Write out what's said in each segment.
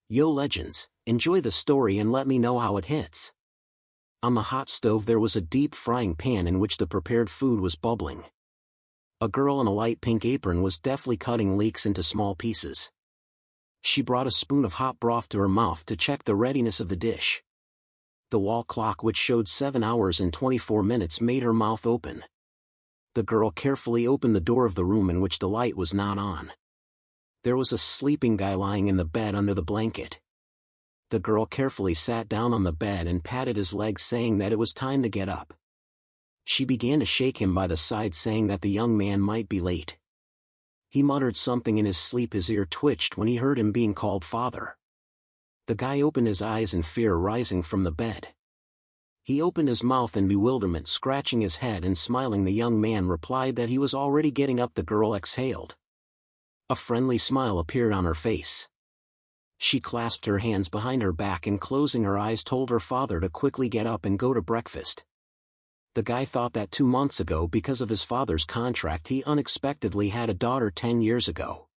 Yo legends, enjoy the story and let me know how it hits. On the hot stove there was a deep frying pan in which the prepared food was bubbling. A girl in a light pink apron was deftly cutting leeks into small pieces. She brought a spoon of hot broth to her mouth to check the readiness of the dish. The wall clock, which showed 7 hours and 24 minutes, made her mouth open. The girl carefully opened the door of the room in which the light was not on. There was a sleeping guy lying in the bed under the blanket. The girl carefully sat down on the bed and patted his legs, saying that it was time to get up. She began to shake him by the side, saying that the young man might be late. He muttered something in his sleep. His ear twitched when he heard him being called father. The guy opened his eyes in fear, rising from the bed. He opened his mouth in bewilderment, scratching his head and smiling. The young man replied that he was already getting up. The girl exhaled. A friendly smile appeared on her face. She clasped her hands behind her back and, closing her eyes, told her father to quickly get up and go to breakfast. The guy thought that 2 months ago, because of his father's contract, he unexpectedly had a daughter 10 years ago.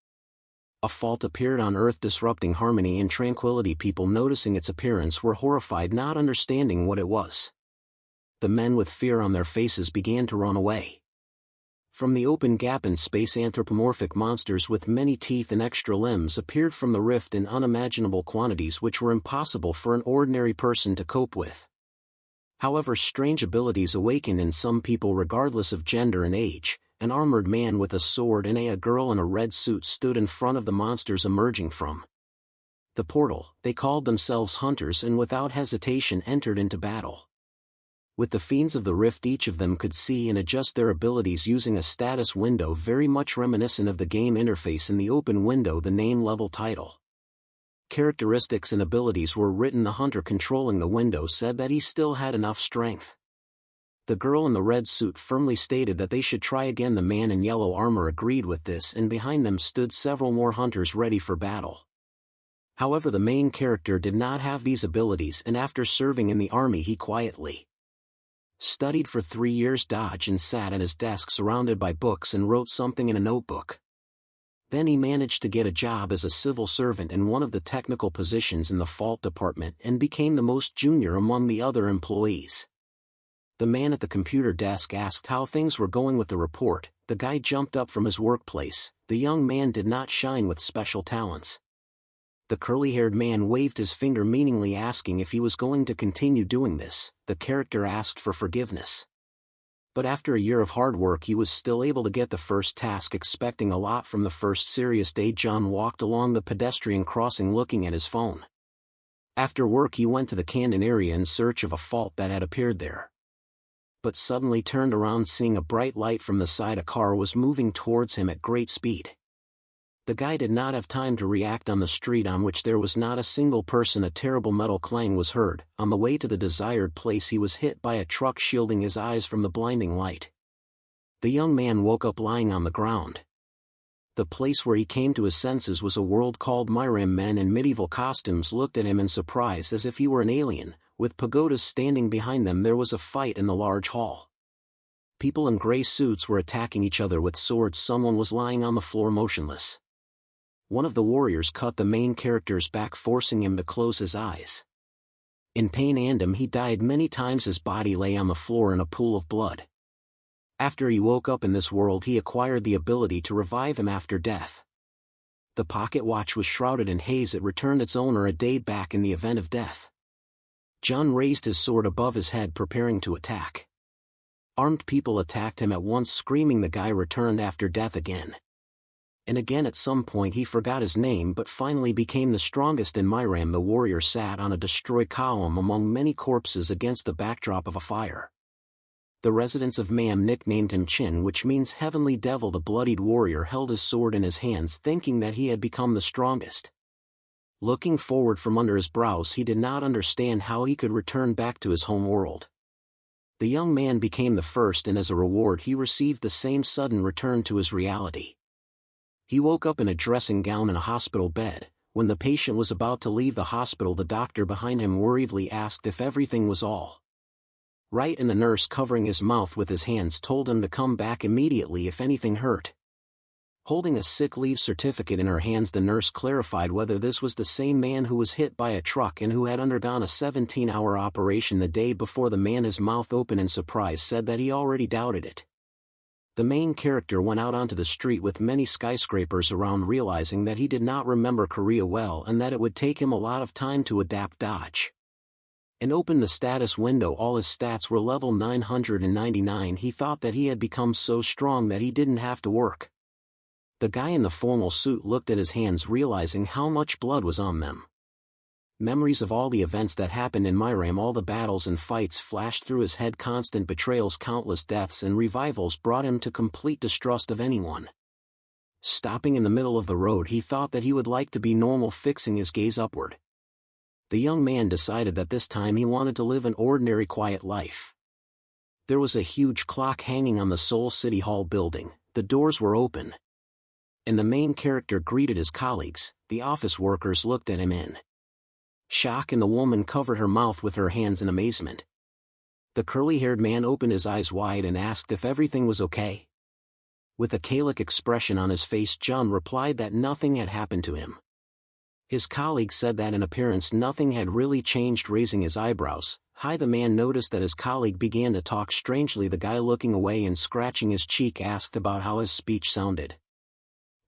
A fault appeared on Earth, disrupting harmony and tranquility. People noticing its appearance were horrified, not understanding what it was. The men with fear on their faces began to run away. From the open gap in space, anthropomorphic monsters with many teeth and extra limbs appeared from the rift in unimaginable quantities, which were impossible for an ordinary person to cope with. However, strange abilities awakened in some people regardless of gender and age. An armored man with a sword and a girl in a red suit stood in front of the monsters emerging from the portal. They called themselves hunters and without hesitation entered into battle. With the fiends of the rift, each of them could see and adjust their abilities using a status window very much reminiscent of the game interface. In the open window, the name, level, title, characteristics and abilities were written. The hunter controlling the window said that he still had enough strength. The girl in the red suit firmly stated that they should try again. The man in yellow armor agreed with this, and behind them stood several more hunters ready for battle. However, the main character did not have these abilities, and after serving in the army he quietly studied for 3 years, dodged and sat at his desk surrounded by books and wrote something in a notebook. Then he managed to get a job as a civil servant in one of the technical positions in the fault department and became the most junior among the other employees. The man at the computer desk asked how things were going with the report. The guy jumped up from his workplace. The young man did not shine with special talents. The curly-haired man waved his finger meaningly, asking if he was going to continue doing this. The character asked for forgiveness. But after a year of hard work he was still able to get the first task. Expecting a lot from the first serious day, John walked along the pedestrian crossing looking at his phone. After work he went to the canyon area in search of a fault that had appeared there. But suddenly turned around, seeing a bright light from the side. A car was moving towards him at great speed. The guy did not have time to react. On the street on which there was not a single person, a terrible metal clang was heard. On the way to the desired place he was hit by a truck, shielding his eyes from the blinding light. The young man woke up lying on the ground. The place where he came to his senses was a world called Murim. Men in medieval costumes looked at him in surprise as if he were an alien. With pagodas standing behind them, there was a fight in the large hall. People in gray suits were attacking each other with swords. Someone was lying on the floor motionless. One of the warriors cut the main character's back, forcing him to close his eyes. In pain he died many times. His body lay on the floor in a pool of blood. After he woke up in this world, he acquired the ability to revive him after death. The pocket watch was shrouded in haze. It returned its owner a day back in the event of death. John raised his sword above his head, preparing to attack. Armed people attacked him at once, screaming. The guy returned after death again and again. At some point he forgot his name, but finally became the strongest in Murim. The warrior sat on a destroyed column among many corpses against the backdrop of a fire. The residents of Mam nicknamed him Chin, which means heavenly devil. The bloodied warrior held his sword in his hands, thinking that he had become the strongest. Looking forward from under his brows, he did not understand how he could return back to his home world. The young man became the first, and as a reward he received the same sudden return to his reality. He woke up in a dressing gown in a hospital bed. When the patient was about to leave the hospital, the doctor behind him worriedly asked if everything was all right, and the nurse, covering his mouth with his hands, told him to come back immediately if anything hurt. Holding a sick leave certificate in her hands, the nurse clarified whether this was the same man who was hit by a truck and who had undergone a 17-hour operation the day before. The man, his mouth open in surprise, said that he already doubted it. The main character went out onto the street with many skyscrapers around, realizing that he did not remember Korea well and that it would take him a lot of time to adapt dodge. And opened the status window. All his stats were level 999. He thought that he had become so strong that he didn't have to work. The guy in the formal suit looked at his hands, realizing how much blood was on them. Memories of all the events that happened in Murim, all the battles and fights, flashed through his head. Constant betrayals, countless deaths and revivals brought him to complete distrust of anyone. Stopping in the middle of the road, he thought that he would like to be normal. Fixing his gaze upward, the young man decided that this time he wanted to live an ordinary, quiet life. There was a huge clock hanging on the Seoul City Hall building. The doors were open, and the main character greeted his colleagues. The office workers looked at him in shock, and the woman covered her mouth with her hands in amazement. The curly-haired man opened his eyes wide and asked if everything was okay. With a Gaelic expression on his face, John replied that nothing had happened to him. His colleague said that in appearance nothing had really changed. Raising his eyebrows high, the man noticed that his colleague began to talk strangely. The guy, looking away and scratching his cheek, asked about how his speech sounded.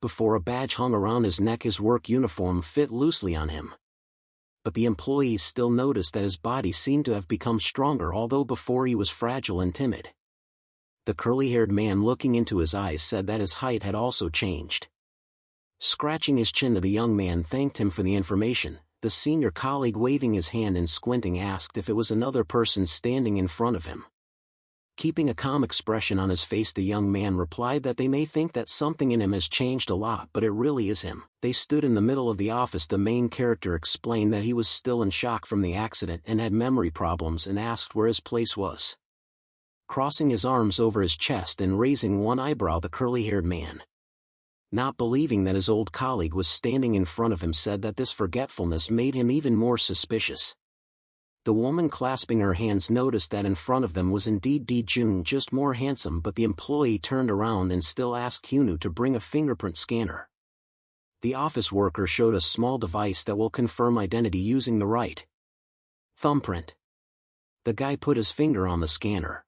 Before, a badge hung around his neck. His work uniform fit loosely on him. But the employees still noticed that his body seemed to have become stronger, although before he was fragile and timid. The curly-haired man, looking into his eyes, said that his height had also changed. Scratching his chin, the young man thanked him for the information. The senior colleague, waving his hand and squinting, asked if it was another person standing in front of him. Keeping a calm expression on his face, the young man replied that they may think that something in him has changed a lot, but it really is him. They stood in the middle of the office. The main character explained that he was still in shock from the accident and had memory problems, and asked where his place was. Crossing his arms over his chest and raising one eyebrow, the curly-haired man, not believing that his old colleague was standing in front of him, said that this forgetfulness made him even more suspicious. The woman, clasping her hands, noticed that in front of them was indeed Jun, just more handsome, but the employee turned around and still asked Hyunu to bring a fingerprint scanner. The office worker showed a small device that will confirm identity using the right thumbprint. The guy put his finger on the scanner.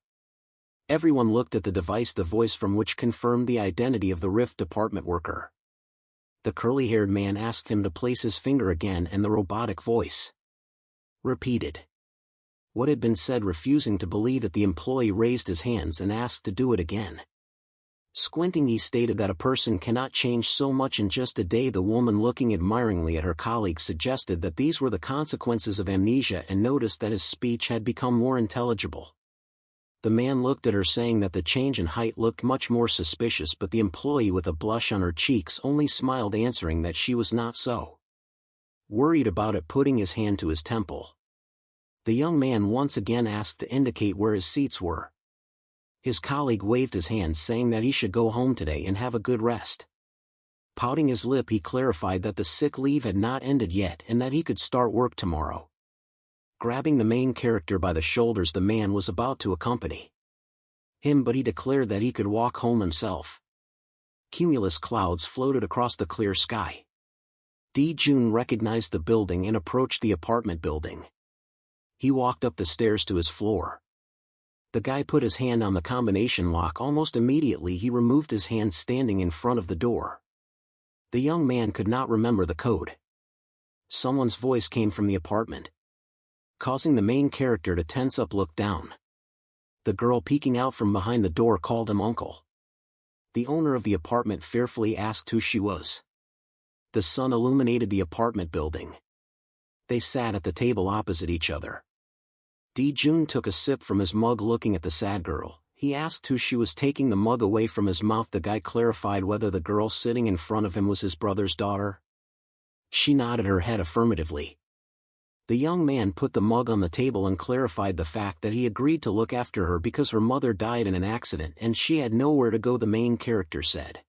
Everyone looked at the device, the voice from which confirmed the identity of the Rift department worker. The curly-haired man asked him to place his finger again, and the robotic voice repeated what had been said. Refusing to believe it, the employee raised his hands and asked to do it again. Squinting, he stated that a person cannot change so much in just a day. The woman, looking admiringly at her colleague, suggested that these were the consequences of amnesia and noticed that his speech had become more intelligible. The man looked at her, saying that the change in height looked much more suspicious, but the employee, with a blush on her cheeks, only smiled, answering that she was not so worried about it, putting his hand to his temple. The young man once again asked to indicate where his seats were. His colleague waved his hand, saying that he should go home today and have a good rest. Pouting his lip, he clarified that the sick leave had not ended yet and that he could start work tomorrow. Grabbing the main character by the shoulders, the man was about to accompany him, but he declared that he could walk home himself. Cumulus clouds floated across the clear sky. Jun recognized the building and approached the apartment building. He walked up the stairs to his floor. The guy put his hand on the combination lock. Almost immediately he removed his hand, standing in front of the door. The young man could not remember the code. Someone's voice came from the apartment, causing the main character to tense up. Look down. The girl, peeking out from behind the door, called him uncle. The owner of the apartment fearfully asked who she was. The sun illuminated the apartment building. They sat at the table opposite each other. Jun took a sip from his mug. Looking at the sad girl, he asked who she was, taking the mug away from his mouth. The guy clarified whether the girl sitting in front of him was his brother's daughter. She nodded her head affirmatively. The young man put the mug on the table and clarified the fact that he agreed to look after her because her mother died in an accident and she had nowhere to go. The main character said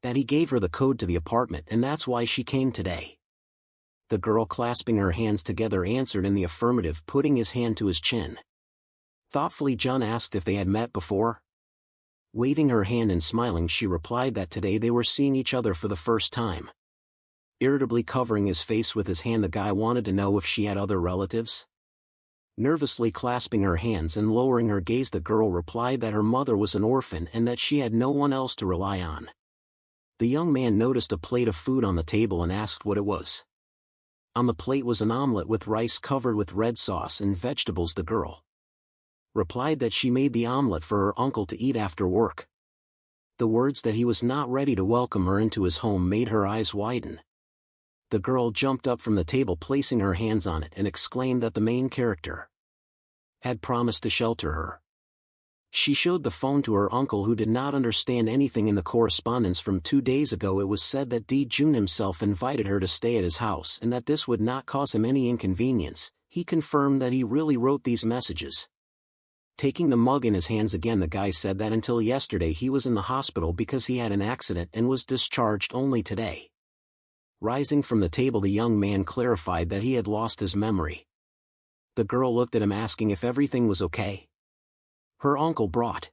that he gave her the code to the apartment and that's why she came today. The girl, clasping her hands together, answered in the affirmative, putting his hand to his chin. Thoughtfully, John asked if they had met before. Waving her hand and smiling, she replied that today they were seeing each other for the first time. Irritably covering his face with his hand, the guy wanted to know if she had other relatives. Nervously clasping her hands and lowering her gaze, the girl replied that her mother was an orphan and that she had no one else to rely on. The young man noticed a plate of food on the table and asked what it was. On the plate was an omelet with rice covered with red sauce and vegetables. The girl replied that she made the omelet for her uncle to eat after work. The words that he was not ready to welcome her into his home made her eyes widen. The girl jumped up from the table, placing her hands on it, and exclaimed that the main character had promised to shelter her. She showed the phone to her uncle, who did not understand anything in the correspondence from 2 days ago. It was said that Jun himself invited her to stay at his house and that this would not cause him any inconvenience. He confirmed that he really wrote these messages. Taking the mug in his hands again, the guy said that until yesterday he was in the hospital because he had an accident and was discharged only today. Rising from the table, the young man clarified that he had lost his memory. The girl looked at him, asking if everything was okay. Her uncle brought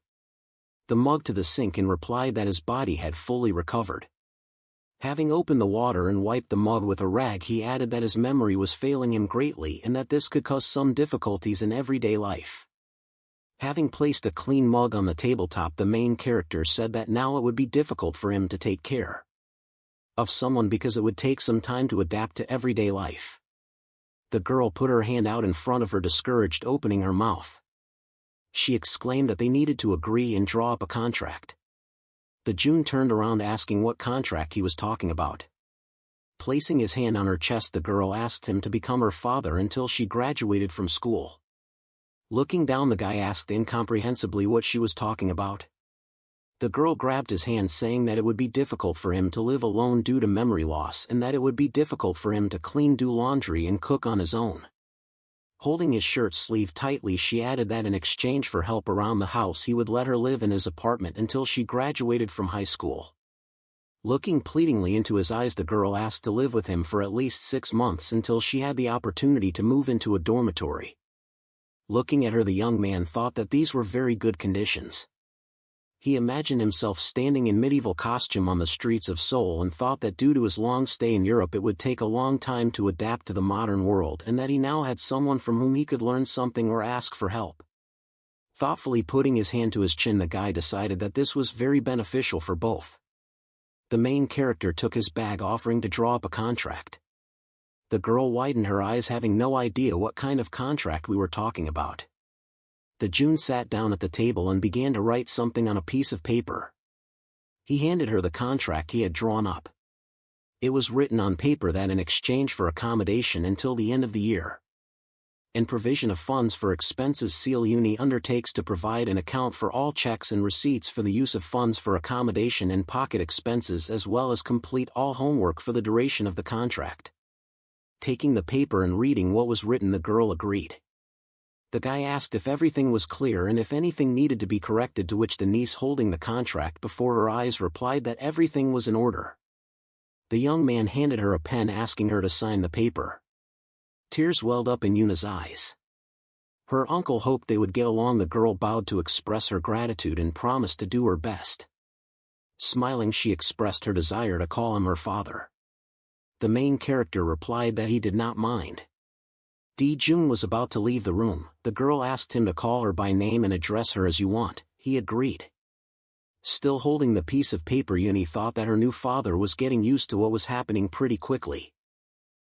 the mug to the sink and replied that his body had fully recovered. Having opened the water and wiped the mug with a rag, he added that his memory was failing him greatly and that this could cause some difficulties in everyday life. Having placed a clean mug on the tabletop, the main character said that now it would be difficult for him to take care of someone because it would take some time to adapt to everyday life. The girl put her hand out in front of her, discouraged, opening her mouth. She exclaimed that they needed to agree and draw up a contract. The Jun turned around, asking what contract he was talking about. Placing his hand on her chest, the girl asked him to become her father until she graduated from school. Looking down, the guy asked incomprehensibly what she was talking about. The girl grabbed his hand, saying that it would be difficult for him to live alone due to memory loss and that it would be difficult for him to clean, do laundry and cook on his own. Holding his shirt sleeve tightly, she added that in exchange for help around the house he would let her live in his apartment until she graduated from high school. Looking pleadingly into his eyes, the girl asked to live with him for at least 6 months until she had the opportunity to move into a dormitory. Looking at her, the young man thought that these were very good conditions. He imagined himself standing in medieval costume on the streets of Seoul and thought that due to his long stay in Europe it would take a long time to adapt to the modern world, and that he now had someone from whom he could learn something or ask for help. Thoughtfully putting his hand to his chin, the guy decided that this was very beneficial for both. The main character took his bag, offering to draw up a contract. The girl widened her eyes, having no idea what kind of contract we were talking about. The Jun sat down at the table and began to write something on a piece of paper. He handed her the contract he had drawn up. It was written on paper that in exchange for accommodation until the end of the year and provision of funds for expenses, Seal Uni undertakes to provide and account for all checks and receipts for the use of funds for accommodation and pocket expenses, as well as complete all homework for the duration of the contract. Taking the paper and reading what was written, the girl agreed. The guy asked if everything was clear and if anything needed to be corrected, to which the niece holding the contract before her eyes replied that everything was in order. The young man handed her a pen, asking her to sign the paper. Tears welled up in Yuna's eyes. Her uncle hoped they would get along. The girl bowed to express her gratitude and promised to do her best. Smiling, she expressed her desire to call him her father. The main character replied that he did not mind. Jun was about to leave the room. The girl asked him to call her by name and address her as you want. He agreed. Still holding the piece of paper, Uni thought that her new father was getting used to what was happening pretty quickly.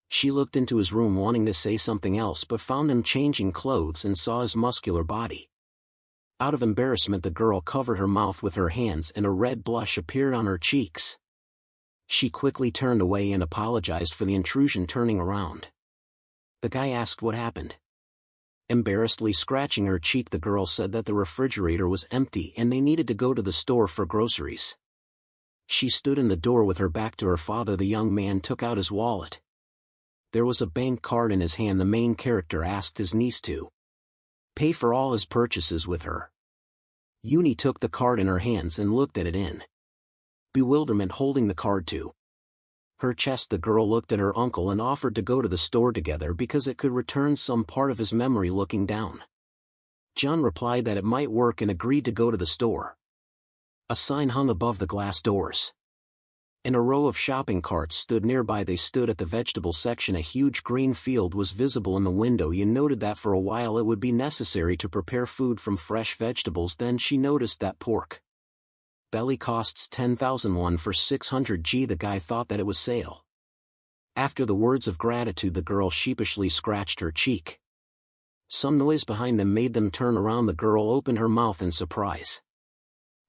She looked into his room, wanting to say something else, but found him changing clothes and saw his muscular body. Out of embarrassment, the girl covered her mouth with her hands and a red blush appeared on her cheeks. She quickly turned away and apologized for the intrusion, turning around. The guy asked what happened. Embarrassedly scratching her cheek, the girl said that the refrigerator was empty and they needed to go to the store for groceries. She stood in the door with her back to her father. The young man took out his wallet. There was a bank card in his hand. The main character asked his niece to pay for all his purchases with her. Uni took the card in her hands and looked at it in bewilderment, holding the card to her chest. The girl looked at her uncle and offered to go to the store together because it could return some part of his memory. Looking down, Jun replied that it might work and agreed to go to the store. A sign hung above the glass doors. And a row of shopping carts stood nearby. They stood at the vegetable section. A huge green field was visible in the window. You noted that for a while it would be necessary to prepare food from fresh vegetables. Then she noticed that pork belly costs 10,000 won for 600 G. The guy thought that it was sale. After the words of gratitude, the girl sheepishly scratched her cheek. Some noise behind them made them turn around. The girl opened her mouth in surprise.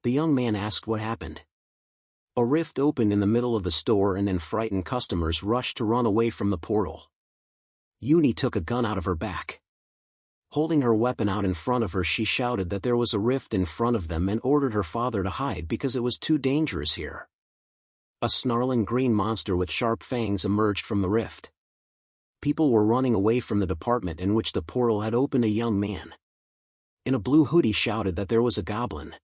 The young man asked what happened. A rift opened in the middle of the store and frightened customers rushed to run away from the portal. Uni took a gun out of her back. Holding her weapon out in front of her, she shouted that there was a rift in front of them and ordered her father to hide because it was too dangerous here. A snarling green monster with sharp fangs emerged from the rift. People were running away from the department in which the portal had opened. A young man in a blue hoodie shouted that there was a goblin.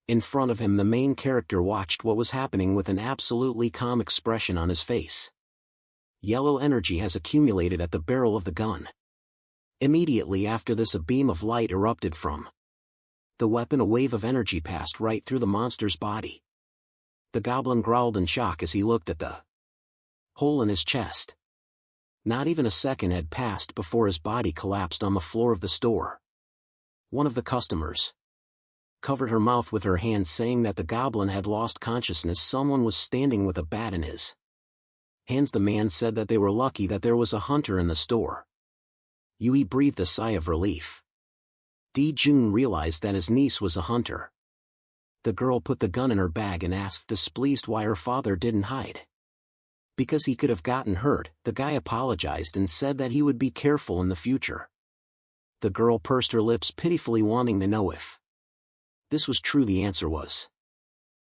In front of him, the main character watched what was happening with an absolutely calm expression on his face. Yellow energy has accumulated at the barrel of the gun. Immediately after this, a beam of light erupted from the weapon. A wave of energy passed right through the monster's body. The goblin growled in shock as he looked at the hole in his chest. Not even a second had passed before his body collapsed on the floor of the store. One of the customers covered her mouth with her hand, saying that the goblin had lost consciousness. Someone was standing with a bat in his hands. The man said that they were lucky that there was a hunter in the store. Yui breathed a sigh of relief. Jun realized that his niece was a hunter. The girl put the gun in her bag and asked, displeased, why her father didn't hide. Because he could have gotten hurt. The guy apologized and said that he would be careful in the future. The girl pursed her lips pitifully, wanting to know if this was true. The answer was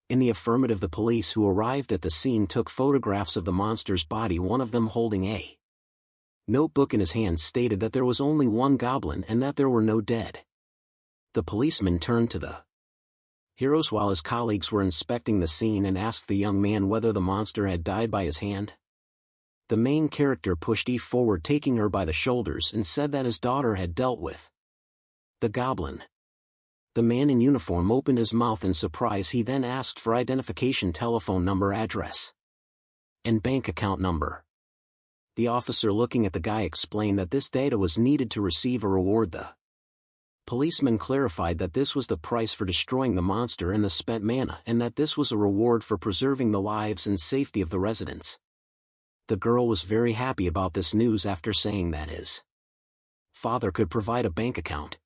in the affirmative. The police who arrived at the scene took photographs of the monster's body. One of them, holding a notebook in his hand, stated that there was only one goblin and that there were no dead. The policeman turned to the heroes while his colleagues were inspecting the scene and asked the young man whether the monster had died by his hand. The main character pushed Eve forward, taking her by the shoulders, and said that his daughter had dealt with the goblin. The man in uniform opened his mouth in surprise. He then asked for identification, telephone number, address, and bank account number. The officer, looking at the guy, explained that this data was needed to receive a reward. The policeman clarified that this was the price for destroying the monster and the spent mana, and that this was a reward for preserving the lives and safety of the residents. The girl was very happy about this news after saying that his father could provide a bank account.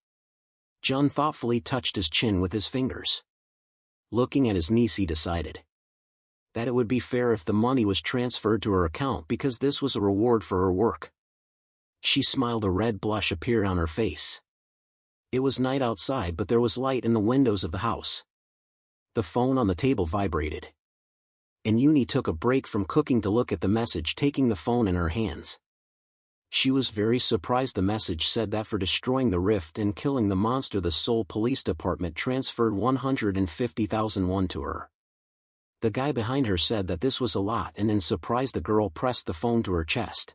Jun thoughtfully touched his chin with his fingers. Looking at his niece, he decided that it would be fair if the money was transferred to her account because this was a reward for her work. She smiled. A red blush appeared on her face. It was night outside, but there was light in the windows of the house. The phone on the table vibrated, and Uni took a break from cooking to look at the message, taking the phone in her hands. She was very surprised. The message said that for destroying the rift and killing the monster, the Seoul Police Department transferred 150,000 won to her. The guy behind her said that this was a lot, and in surprise the girl pressed the phone to her chest.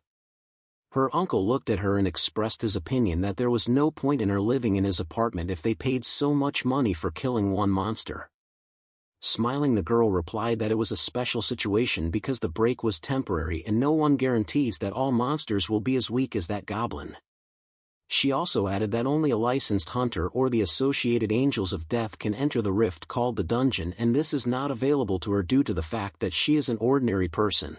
Her uncle looked at her and expressed his opinion that there was no point in her living in his apartment if they paid so much money for killing one monster. Smiling, the girl replied that it was a special situation because the break was temporary and no one guarantees that all monsters will be as weak as that goblin. She also added that only a licensed hunter or the associated angels of death can enter the rift called the dungeon, and this is not available to her due to the fact that she is an ordinary person.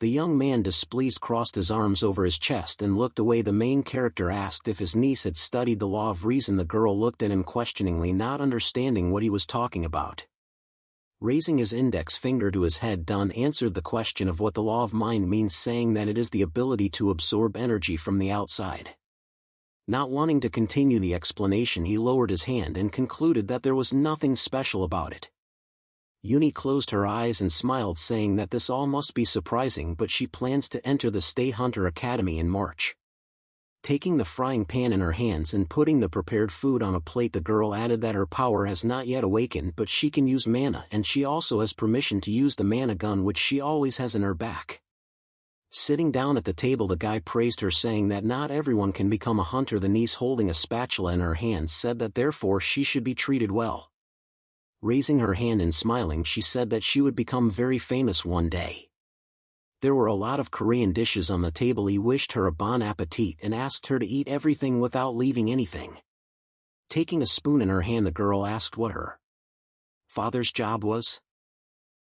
The young man, displeased, crossed his arms over his chest and looked away. The main character asked if his niece had studied the law of reason. The girl looked at him questioningly, not understanding what he was talking about. Raising his index finger to his head, Dunn answered the question of what the law of mind means, saying that it is the ability to absorb energy from the outside. Not wanting to continue the explanation, he lowered his hand and concluded that there was nothing special about it. Uni closed her eyes and smiled, saying that this all must be surprising, but she plans to enter the State Hunter Academy in March. Taking the frying pan in her hands and putting the prepared food on a plate, the girl added that her power has not yet awakened, but she can use mana, and she also has permission to use the mana gun which she always has in her back. Sitting down at the table, the guy praised her, saying that not everyone can become a hunter. The niece, holding a spatula in her hands, said that therefore she should be treated well. Raising her hand and smiling, she said that she would become very famous one day. There were a lot of Korean dishes on the table. He wished her a bon appetit and asked her to eat everything without leaving anything. Taking a spoon in her hand, the girl asked what her father's job was.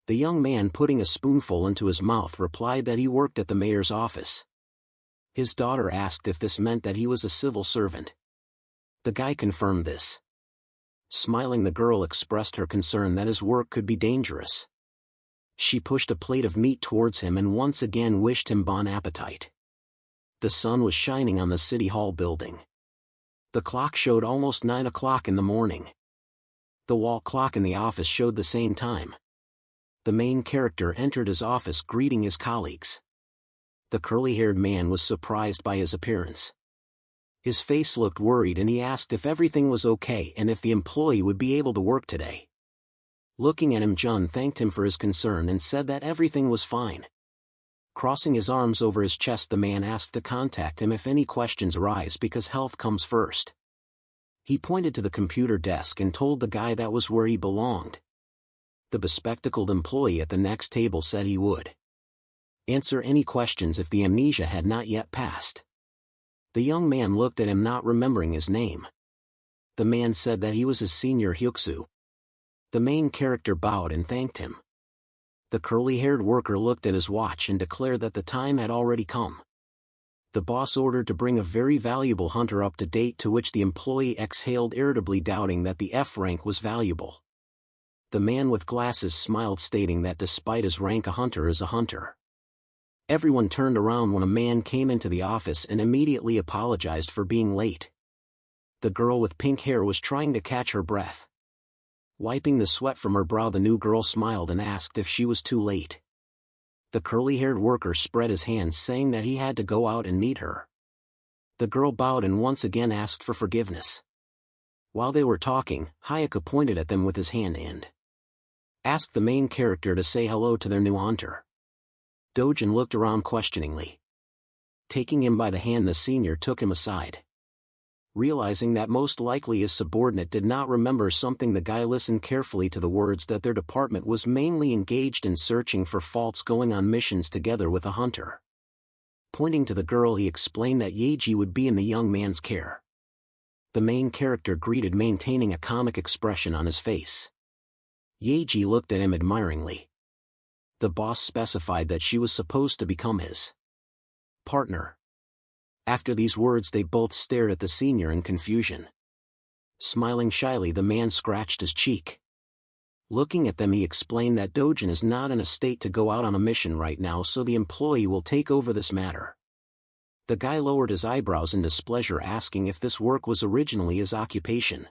The young man, putting a spoonful into his mouth, replied that he worked at the mayor's office. His daughter asked if this meant that he was a civil servant. The guy confirmed this. Smiling, the girl expressed her concern that his work could be dangerous. She pushed a plate of meat towards him and once again wished him bon appetit. The sun was shining on the city hall building. The clock showed almost 9 o'clock in the morning. The wall clock in the office showed the same time. The main character entered his office greeting his colleagues. The curly-haired man was surprised by his appearance. His face looked worried and he asked if everything was okay and if the employee would be able to work today. Looking at him, Jun thanked him for his concern and said that everything was fine. Crossing his arms over his chest, the man asked to contact him if any questions arise because health comes first. He pointed to the computer desk and told the guy that was where he belonged. The bespectacled employee at the next table said he would answer any questions if the amnesia had not yet passed. The young man looked at him, not remembering his name. The man said that he was his senior Hyuksu. The main character bowed and thanked him. The curly-haired worker looked at his watch and declared that the time had already come. The boss ordered to bring a very valuable hunter up to date, to which the employee exhaled irritably, doubting that the F rank was valuable. The man with glasses smiled, stating that despite his rank, a hunter is a hunter. Everyone turned around when a man came into the office and immediately apologized for being late. The girl with pink hair was trying to catch her breath. Wiping the sweat from her brow, the new girl smiled and asked if she was too late. The curly-haired worker spread his hands, saying that he had to go out and meet her. The girl bowed and once again asked for forgiveness. While they were talking, Hayaka pointed at them with his hand and asked the main character to say hello to their new hunter. Dojin looked around questioningly. Taking him by the hand, the senior took him aside. Realizing that most likely his subordinate did not remember something, the guy listened carefully to the words that their department was mainly engaged in searching for faults, going on missions together with a hunter. Pointing to the girl, he explained that Yeji would be in the young man's care. The main character greeted, maintaining a comic expression on his face. Yeji looked at him admiringly. The boss specified that she was supposed to become his partner. After these words, they both stared at the senior in confusion. Smiling shyly, the man scratched his cheek. Looking at them, he explained that Dojin is not in a state to go out on a mission right now, so the employee will take over this matter. The guy lowered his eyebrows in displeasure, asking if this work was originally his occupation.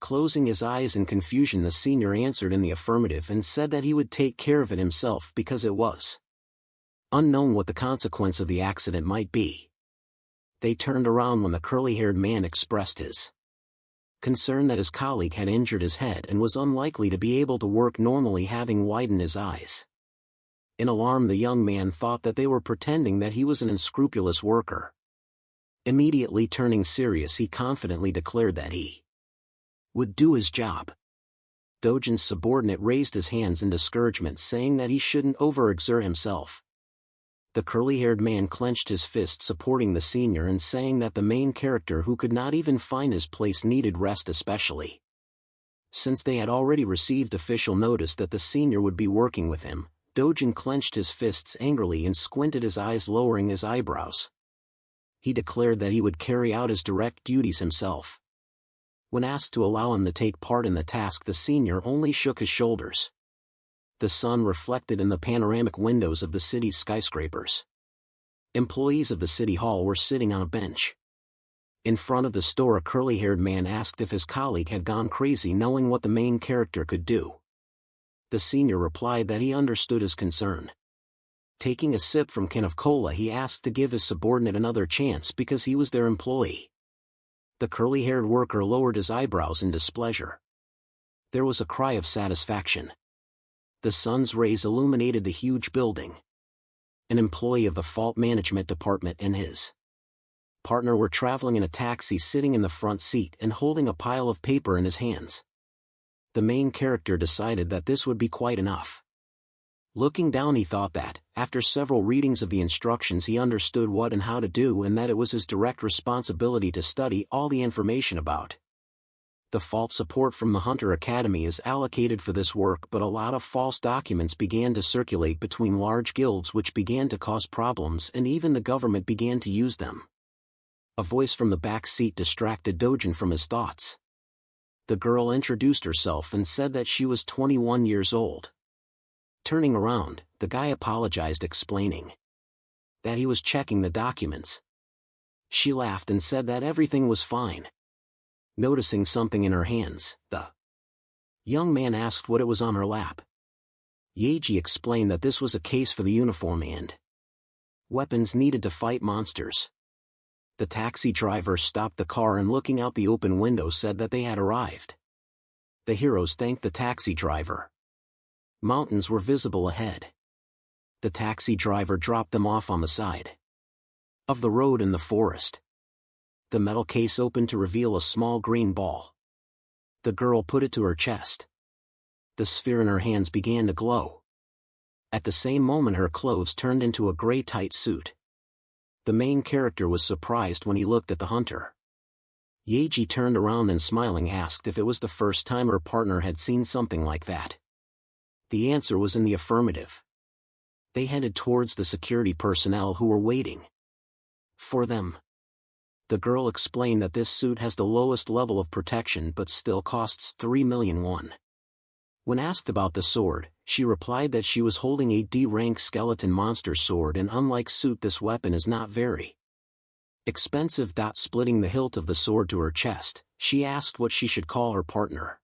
Closing his eyes in confusion, the senior answered in the affirmative and said that he would take care of it himself because it was unknown what the consequence of the accident might be. They turned around when the curly-haired man expressed his concern that his colleague had injured his head and was unlikely to be able to work normally, having widened his eyes. In alarm, the young man thought that they were pretending that he was an unscrupulous worker. Immediately turning serious, he confidently declared that he would do his job. Dojin's subordinate raised his hands in discouragement, saying that he shouldn't overexert himself. The curly-haired man clenched his fist, supporting the senior and saying that the main character, who could not even find his place, needed rest, especially since they had already received official notice that the senior would be working with him. Dojin clenched his fists angrily and squinted his eyes, lowering his eyebrows. He declared that he would carry out his direct duties himself. When asked to allow him to take part in the task, the senior only shook his shoulders. The sun reflected in the panoramic windows of the city's skyscrapers. Employees of the city hall were sitting on a bench. In front of the store, a curly-haired man asked if his colleague had gone crazy, knowing what the main character could do. The senior replied that he understood his concern. Taking a sip from a can of cola, he asked to give his subordinate another chance because he was their employee. The curly-haired worker lowered his eyebrows in displeasure. There was a cry of satisfaction. The sun's rays illuminated the huge building. An employee of the fault management department and his partner were traveling in a taxi, sitting in the front seat and holding a pile of paper in his hands. The main character decided that this would be quite enough. Looking down, he thought that, after several readings of the instructions, he understood what and how to do, and that it was his direct responsibility to study all the information about. The fault support from the Hunter Academy is allocated for this work, but a lot of false documents began to circulate between large guilds, which began to cause problems, and even the government began to use them. A voice from the back seat distracted Dojin from his thoughts. The girl introduced herself and said that she was 21 years old. Turning around, the guy apologized, explaining that he was checking the documents. She laughed and said that everything was fine. Noticing something in her hands, the young man asked what it was on her lap. Yeji explained that this was a case for the uniform and weapons needed to fight monsters. The taxi driver stopped the car and, looking out the open window, said that they had arrived. The heroes thanked the taxi driver. Mountains were visible ahead. The taxi driver dropped them off on the side of the road in the forest. The metal case opened to reveal a small green ball. The girl put it to her chest. The sphere in her hands began to glow. At the same moment, her clothes turned into a gray tight suit. The main character was surprised when he looked at the hunter. Yeji turned around and, smiling, asked if it was the first time her partner had seen something like that. The answer was in the affirmative. They headed towards the security personnel who were waiting for them. The girl explained that this suit has the lowest level of protection but still costs 3 million won. When asked about the sword, she replied that she was holding a D-rank skeleton monster sword, and unlike suit, this weapon is not very expensive. Splitting the hilt of the sword to her chest, she asked what she should call her partner.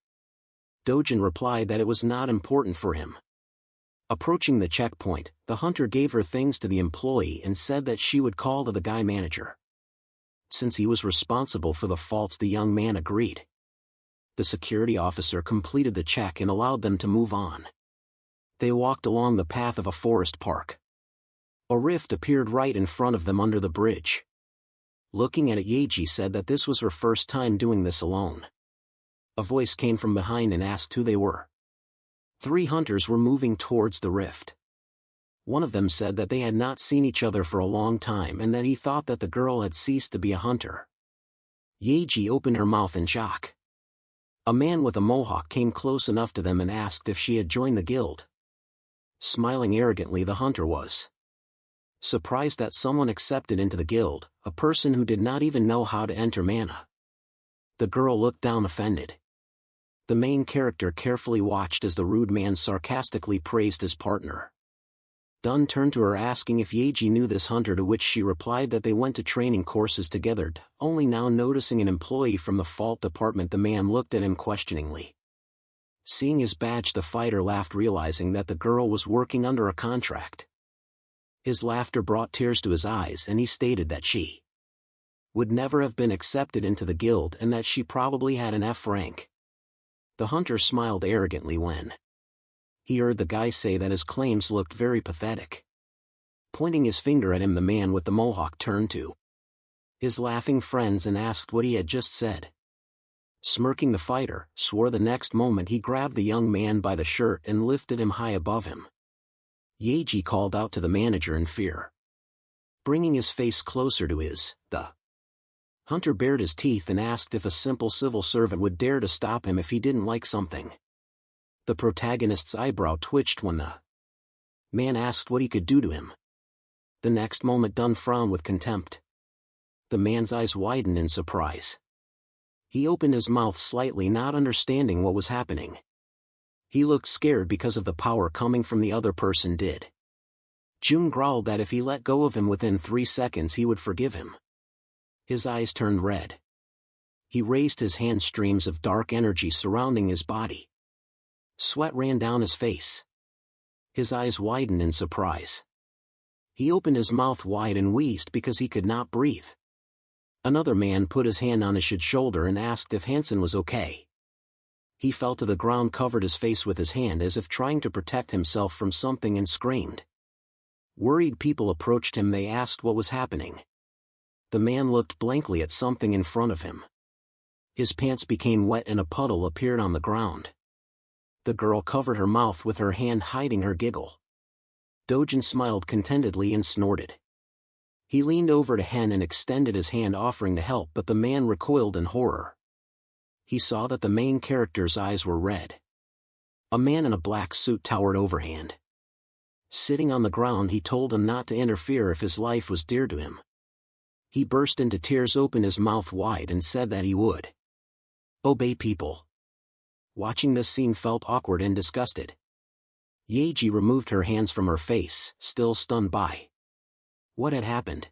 Dojin replied that it was not important for him. Approaching the checkpoint, the hunter gave her things to the employee and said that she would call to the guy manager. Since he was responsible for the faults, the young man agreed. The security officer completed the check and allowed them to move on. They walked along the path of a forest park. A rift appeared right in front of them under the bridge. Looking at it, Yeji said that this was her first time doing this alone. A voice came from behind and asked who they were. 3 hunters were moving towards the rift. One of them said that they had not seen each other for a long time and that he thought that the girl had ceased to be a hunter. Yeji opened her mouth in shock. A man with a mohawk came close enough to them and asked if she had joined the guild. Smiling arrogantly, the hunter was surprised that someone accepted into the guild, a person who did not even know how to enter mana. The girl looked down, offended. The main character carefully watched as the rude man sarcastically praised his partner. Dunn turned to her asking if Yeji knew this hunter, to which she replied that they went to training courses together. Only now noticing an employee from the fault department, the man looked at him questioningly. Seeing his badge, the fighter laughed, realizing that the girl was working under a contract. His laughter brought tears to his eyes, and he stated that she would never have been accepted into the guild and that she probably had an F rank. The hunter smiled arrogantly when he heard the guy say that his claims looked very pathetic. Pointing his finger at him, the man with the mohawk turned to his laughing friends and asked what he had just said. Smirking, the fighter swore. The next moment he grabbed the young man by the shirt and lifted him high above him. Yeji called out to the manager in fear. Bringing his face closer to his, the hunter bared his teeth and asked if a simple civil servant would dare to stop him if he didn't like something. The protagonist's eyebrow twitched when the man asked what he could do to him. The next moment Dunn frowned with contempt. The man's eyes widened in surprise. He opened his mouth slightly, not understanding what was happening. He looked scared because of the power coming from the other person. Jun growled that if he let go of him within 3 seconds he would forgive him. His eyes turned red. He raised his hand, streams of dark energy surrounding his body. Sweat ran down his face. His eyes widened in surprise. He opened his mouth wide and wheezed because he could not breathe. Another man put his hand on his shoulder and asked if Hansen was okay. He fell to the ground, covered his face with his hand as if trying to protect himself from something, and screamed. Worried people approached him. They asked what was happening. The man looked blankly at something in front of him. His pants became wet and a puddle appeared on the ground. The girl covered her mouth with her hand, hiding her giggle. Dojin smiled contentedly and snorted. He leaned over to Hen and extended his hand, offering to help, but the man recoiled in horror. He saw that the main character's eyes were red. A man in a black suit towered overhand. Sitting on the ground, he told him not to interfere if his life was dear to him. He burst into tears, opened his mouth wide, and said that he would obey people. Watching this scene felt awkward and disgusted. Yeji removed her hands from her face, still stunned by what had happened.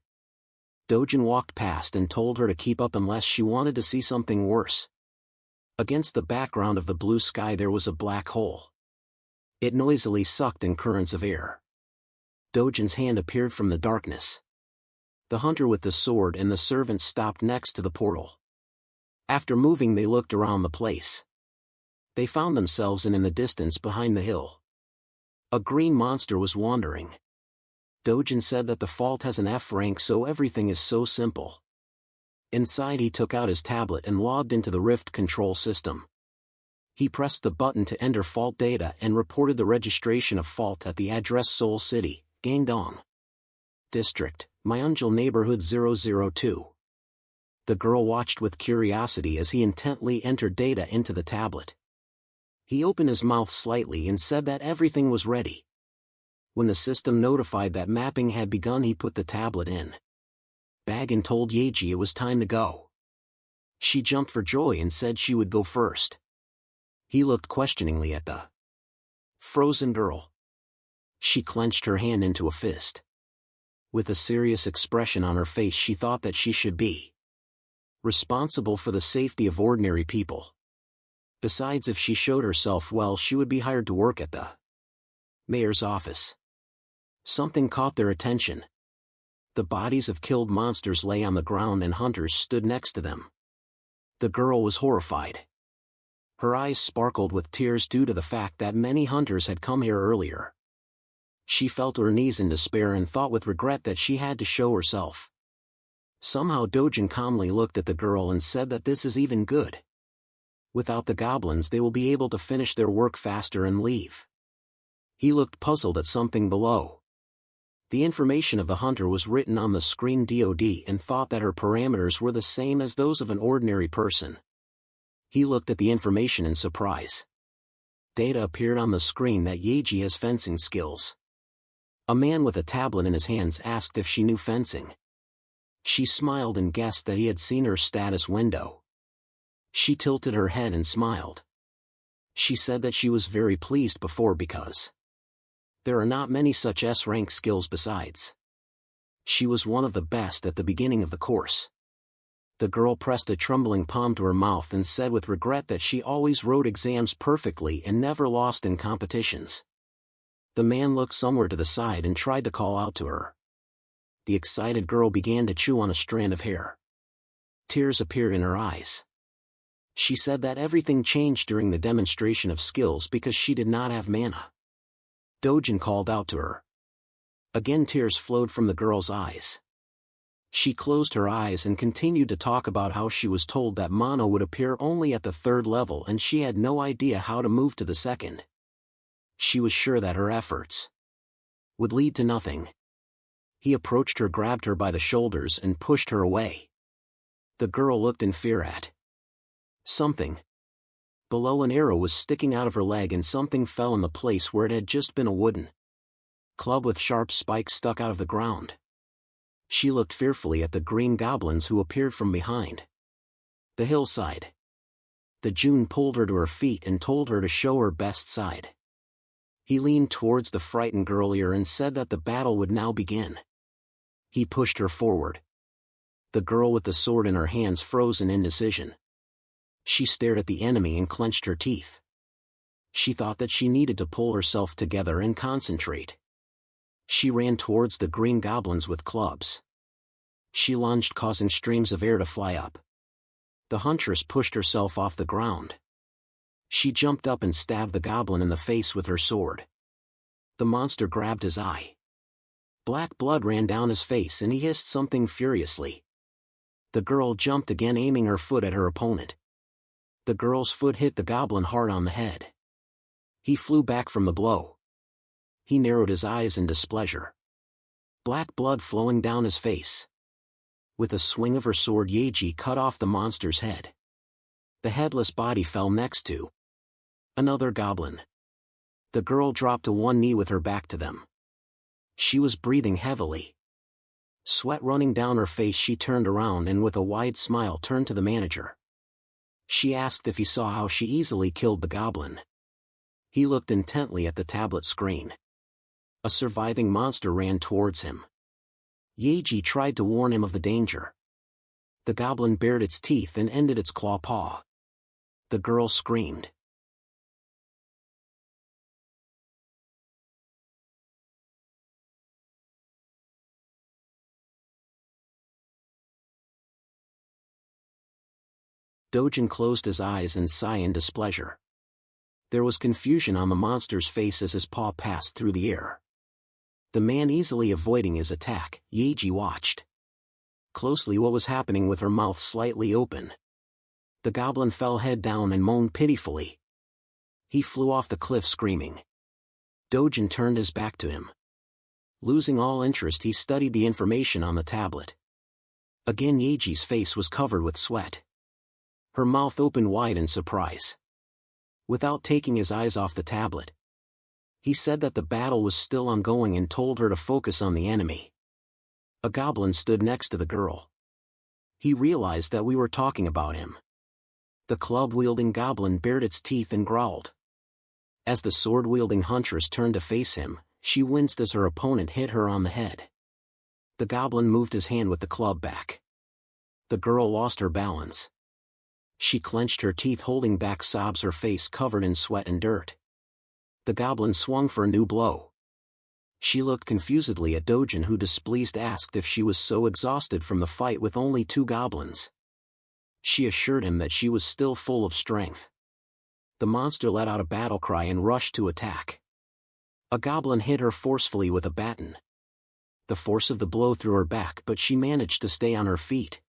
Dojin walked past and told her to keep up unless she wanted to see something worse. Against the background of the blue sky there was a black hole. It noisily sucked in currents of air. Dojin's hand appeared from the darkness. The hunter with the sword and the servant stopped next to the portal. After moving, they looked around the place. They found themselves in the distance behind the hill. A green monster was wandering. Dojin said that the fault has an F rank, so everything is so simple. Inside, he took out his tablet and logged into the Rift control system. He pressed the button to enter fault data and reported the registration of fault at the address Seoul City, Gangdong District, Myeongjil Neighborhood 002. The girl watched with curiosity as he intently entered data into the tablet. He opened his mouth slightly and said that everything was ready. When the system notified that mapping had begun, he put the tablet in bag and told Yeji it was time to go. She jumped for joy and said she would go first. He looked questioningly at the frozen girl. She clenched her hand into a fist. With a serious expression on her face, she thought that she should be responsible for the safety of ordinary people. Besides, if she showed herself well, she would be hired to work at the mayor's office. Something caught their attention. The bodies of killed monsters lay on the ground and hunters stood next to them. The girl was horrified. Her eyes sparkled with tears due to the fact that many hunters had come here earlier. She fell to her knees in despair and thought with regret that she had to show herself. Somehow Dojin calmly looked at the girl and said that this is even good. Without the goblins, they will be able to finish their work faster and leave. He looked puzzled at something below. The information of the hunter was written on the screen DOD and thought that her parameters were the same as those of an ordinary person. He looked at the information in surprise. Data appeared on the screen that Yeji has fencing skills. A man with a tablet in his hands asked if she knew fencing. She smiled and guessed that he had seen her status window. She tilted her head and smiled. She said that she was very pleased before because there are not many such S-rank skills besides. She was one of the best at the beginning of the course. The girl pressed a trembling palm to her mouth and said with regret that she always wrote exams perfectly and never lost in competitions. The man looked somewhere to the side and tried to call out to her. The excited girl began to chew on a strand of hair. Tears appeared in her eyes. She said that everything changed during the demonstration of skills because she did not have mana. Dojin called out to her. Again tears flowed from the girl's eyes. She closed her eyes and continued to talk about how she was told that mana would appear only at the 3rd level and she had no idea how to move to the 2nd. She was sure that her efforts would lead to nothing. He approached her, grabbed her by the shoulders and pushed her away. The girl looked in fear at something. Below, an arrow was sticking out of her leg and something fell in the place where it had just been a wooden club with sharp spikes stuck out of the ground. She looked fearfully at the green goblins who appeared from behind the hillside. The June pulled her to her feet and told her to show her best side. He leaned towards the frightened girl ear and said that the battle would now begin. He pushed her forward. The girl with the sword in her hands froze in indecision. She stared at the enemy and clenched her teeth. She thought that she needed to pull herself together and concentrate. She ran towards the green goblins with clubs. She lunged, causing streams of air to fly up. The huntress pushed herself off the ground. She jumped up and stabbed the goblin in the face with her sword. The monster grabbed his eye. Black blood ran down his face and he hissed something furiously. The girl jumped again, aiming her foot at her opponent. The girl's foot hit the goblin hard on the head. He flew back from the blow. He narrowed his eyes in displeasure. Black blood flowing down his face. With a swing of her sword, Yaji cut off the monster's head. The headless body fell next to another goblin. The girl dropped to one knee with her back to them. She was breathing heavily. Sweat running down her face, she turned around and with a wide smile turned to the manager. She asked if he saw how she easily killed the goblin. He looked intently at the tablet screen. A surviving monster ran towards him. Yaji tried to warn him of the danger. The goblin bared its teeth and ended its claw paw. The girl screamed. Dojin closed his eyes and sighed in displeasure. There was confusion on the monster's face as his paw passed through the air. The man easily avoiding his attack, Yaji watched closely what was happening with her mouth slightly open. The goblin fell head down and moaned pitifully. He flew off the cliff screaming. Dojin turned his back to him. Losing all interest, he studied the information on the tablet. Again, Yaji's face was covered with sweat. Her mouth opened wide in surprise. Without taking his eyes off the tablet, he said that the battle was still ongoing and told her to focus on the enemy. A goblin stood next to the girl. He realized that we were talking about him. The club-wielding goblin bared its teeth and growled. As the sword-wielding huntress turned to face him, she winced as her opponent hit her on the head. The goblin moved his hand with the club back. The girl lost her balance. She clenched her teeth, holding back sobs, her face covered in sweat and dirt. The goblin swung for a new blow. She looked confusedly at Dojin, who displeased asked if she was so exhausted from the fight with only 2 goblins. She assured him that she was still full of strength. The monster let out a battle cry and rushed to attack. A goblin hit her forcefully with a baton. The force of the blow threw her back, but she managed to stay on her feet.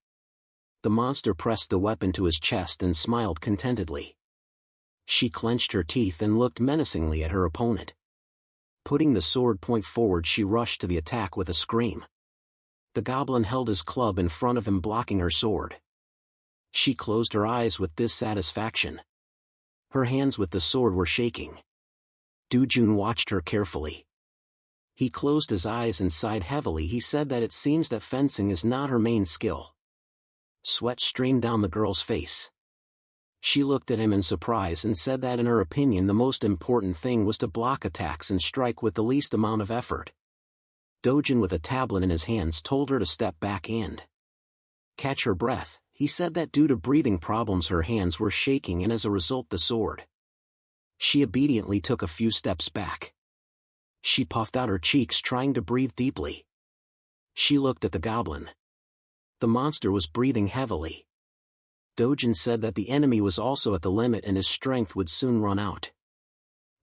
The monster pressed the weapon to his chest and smiled contentedly. She clenched her teeth and looked menacingly at her opponent. Putting the sword point forward, she rushed to the attack with a scream. The goblin held his club in front of him, blocking her sword. She closed her eyes with dissatisfaction. Her hands with the sword were shaking. Dojin watched her carefully. He closed his eyes and sighed heavily. He said that it seems that fencing is not her main skill. Sweat streamed down the girl's face. She looked at him in surprise and said that in her opinion the most important thing was to block attacks and strike with the least amount of effort. Dojin, with a tablet in his hands, told her to step back and catch her breath. He said that due to breathing problems her hands were shaking and as a result the sword. She obediently took a few steps back. She puffed out her cheeks, trying to breathe deeply. She looked at the goblin. The monster was breathing heavily. Dojin said that the enemy was also at the limit and his strength would soon run out.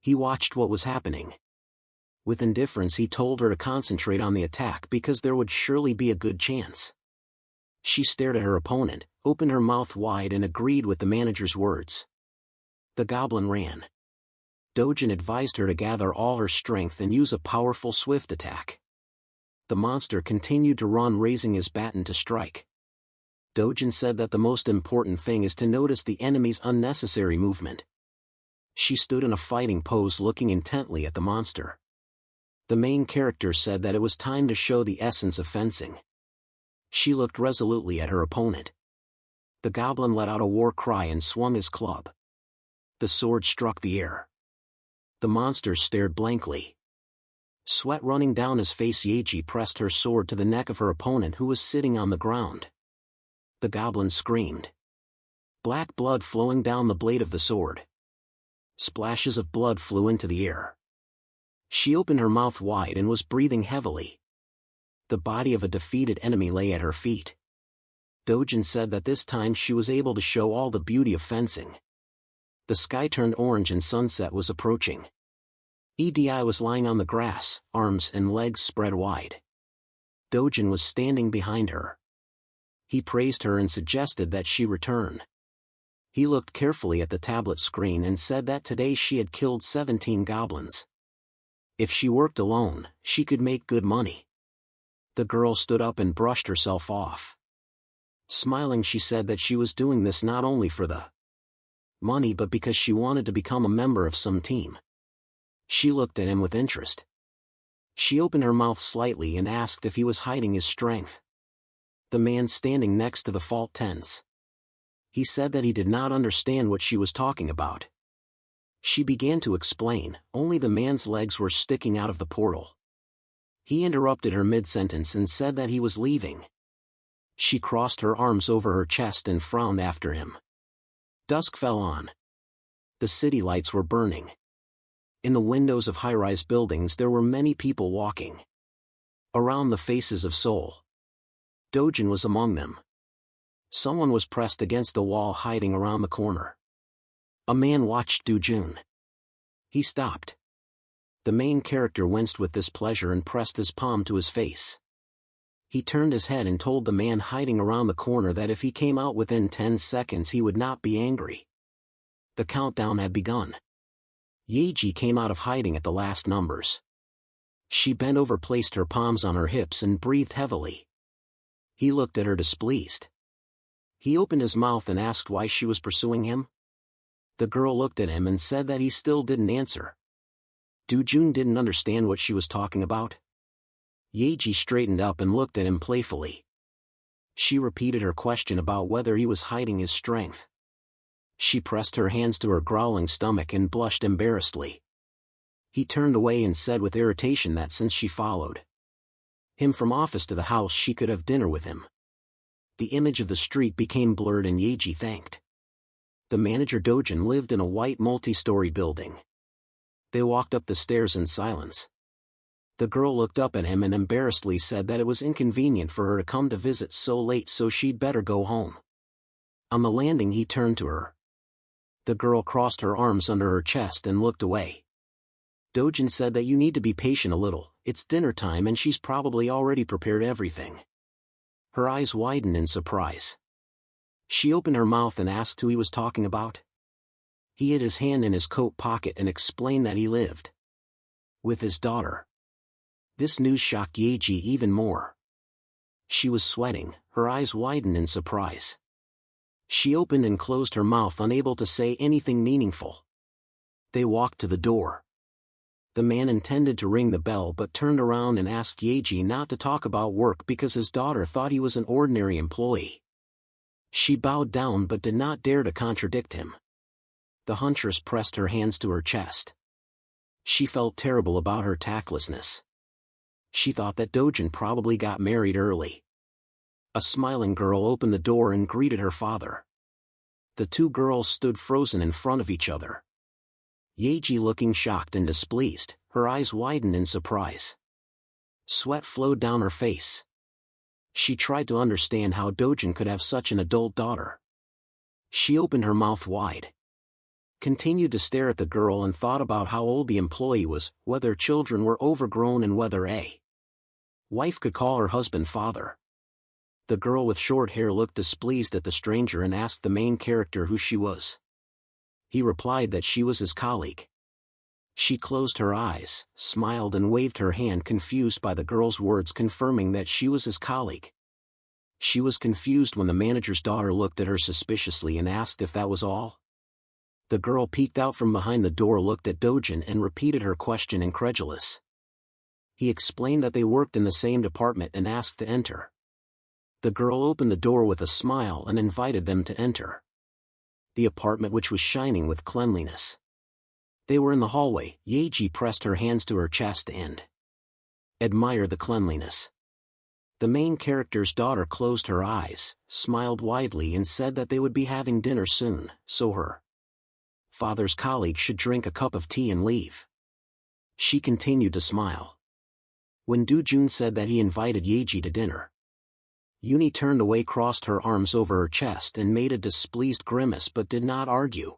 He watched what was happening. With indifference, he told her to concentrate on the attack because there would surely be a good chance. She stared at her opponent, opened her mouth wide and agreed with the manager's words. The goblin ran. Dojin advised her to gather all her strength and use a powerful swift attack. The monster continued to run, raising his baton to strike. Dojin said that the most important thing is to notice the enemy's unnecessary movement. She stood in a fighting pose, looking intently at the monster. The main character said that it was time to show the essence of fencing. She looked resolutely at her opponent. The goblin let out a war cry and swung his club. The sword struck the air. The monster stared blankly. Sweat running down his face, Yaji pressed her sword to the neck of her opponent, who was sitting on the ground. The goblin screamed. Black blood flowing down the blade of the sword. Splashes of blood flew into the air. She opened her mouth wide and was breathing heavily. The body of a defeated enemy lay at her feet. Dojin said that this time she was able to show all the beauty of fencing. The sky turned orange and sunset was approaching. Edi was lying on the grass, arms and legs spread wide. Dojin was standing behind her. He praised her and suggested that she return. He looked carefully at the tablet screen and said that today she had killed 17 goblins. If she worked alone, she could make good money. The girl stood up and brushed herself off. Smiling, she said that she was doing this not only for the money but because she wanted to become a member of some team. She looked at him with interest. She opened her mouth slightly and asked if he was hiding his strength. The man standing next to the fault tense. He said that he did not understand what she was talking about. She began to explain, only the man's legs were sticking out of the portal. He interrupted her mid-sentence and said that he was leaving. She crossed her arms over her chest and frowned after him. Dusk fell on. The city lights were burning. In the windows of high-rise buildings there were many people walking. Around the faces of Seoul. Dojin was among them. Someone was pressed against the wall hiding around the corner. A man watched Dojin. He stopped. The main character winced with displeasure and pressed his palm to his face. He turned his head and told the man hiding around the corner that if he came out within 10 seconds he would not be angry. The countdown had begun. Yeji came out of hiding at the last numbers. She bent over, placed her palms on her hips and breathed heavily. He looked at her displeased. He opened his mouth and asked why she was pursuing him. The girl looked at him and said that he still didn't answer. Dojin didn't understand what she was talking about. Yeji straightened up and looked at him playfully. She repeated her question about whether he was hiding his strength. She pressed her hands to her growling stomach and blushed embarrassedly. He turned away and said with irritation that since she followed him from office to the house she could have dinner with him. The image of the street became blurred and Yeji thanked. The manager Dojin lived in a white multi-story building. They walked up the stairs in silence. The girl looked up at him and embarrassedly said that it was inconvenient for her to come to visit so late, so she'd better go home. On the landing he turned to her. The girl crossed her arms under her chest and looked away. Dojin said that you need to be patient a little, it's dinner time and she's probably already prepared everything. Her eyes widened in surprise. She opened her mouth and asked who he was talking about. He hid his hand in his coat pocket and explained that he lived with his daughter. This news shocked Yeji even more. She was sweating, her eyes widened in surprise. She opened and closed her mouth, unable to say anything meaningful. They walked to the door. The man intended to ring the bell but turned around and asked Yeji not to talk about work because his daughter thought he was an ordinary employee. She bowed down but did not dare to contradict him. The huntress pressed her hands to her chest. She felt terrible about her tactlessness. She thought that Dojin probably got married early. A smiling girl opened the door and greeted her father. The two girls stood frozen in front of each other. Yeji looking shocked and displeased, her eyes widened in surprise. Sweat flowed down her face. She tried to understand how Dojin could have such an adult daughter. She opened her mouth wide, continued to stare at the girl and thought about how old the employee was, whether children were overgrown and whether a wife could call her husband father. The girl with short hair looked displeased at the stranger and asked the main character who she was. He replied that she was his colleague. She closed her eyes, smiled and waved her hand, confused by the girl's words confirming that she was his colleague. She was confused when the manager's daughter looked at her suspiciously and asked if that was all. The girl peeked out from behind the door, looked at Dojin and repeated her question, incredulous. He explained that they worked in the same department and asked to enter. The girl opened the door with a smile and invited them to enter the apartment, which was shining with cleanliness. They were in the hallway. Yeji pressed her hands to her chest and admired the cleanliness. The main character's daughter closed her eyes, smiled widely and said that they would be having dinner soon, so her father's colleague should drink a cup of tea and leave. She continued to smile. When Dojin said that he invited Yeji to dinner, Yuni turned away, crossed her arms over her chest and made a displeased grimace but did not argue.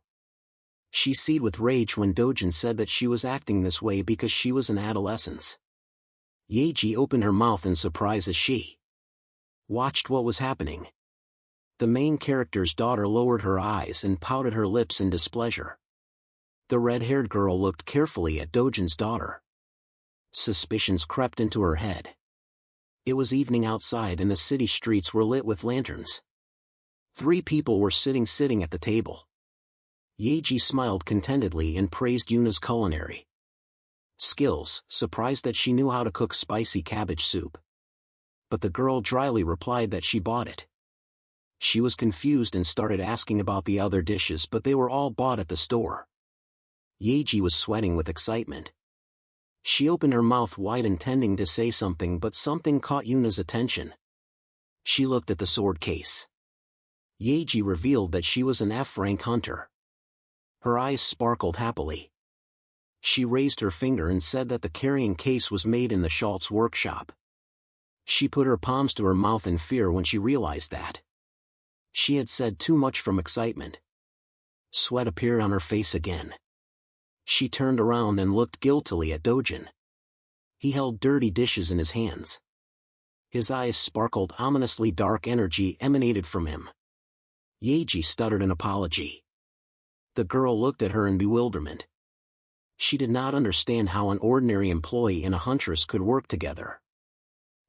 She seethed with rage when Dojin said that she was acting this way because she was an adolescent. Yeji opened her mouth in surprise as she watched what was happening. The main character's daughter lowered her eyes and pouted her lips in displeasure. The red-haired girl looked carefully at Dojin's daughter. Suspicions crept into her head. It was evening outside and the city streets were lit with lanterns. 3 people were sitting at the table. Yeji smiled contentedly and praised Yuna's culinary skills, surprised that she knew how to cook spicy cabbage soup. But the girl dryly replied that she bought it. She was confused and started asking about the other dishes, but they were all bought at the store. Yeji was sweating with excitement. She opened her mouth wide intending to say something, but something caught Yuna's attention. She looked at the sword case. Yeji revealed that she was an F-rank hunter. Her eyes sparkled happily. She raised her finger and said that the carrying case was made in the Schultz workshop. She put her palms to her mouth in fear when she realized that she had said too much from excitement. Sweat appeared on her face again. She turned around and looked guiltily at Dojin. He held dirty dishes in his hands. His eyes sparkled ominously. Dark energy emanated from him. Yeji stuttered an apology. The girl looked at her in bewilderment. She did not understand how an ordinary employee and a huntress could work together.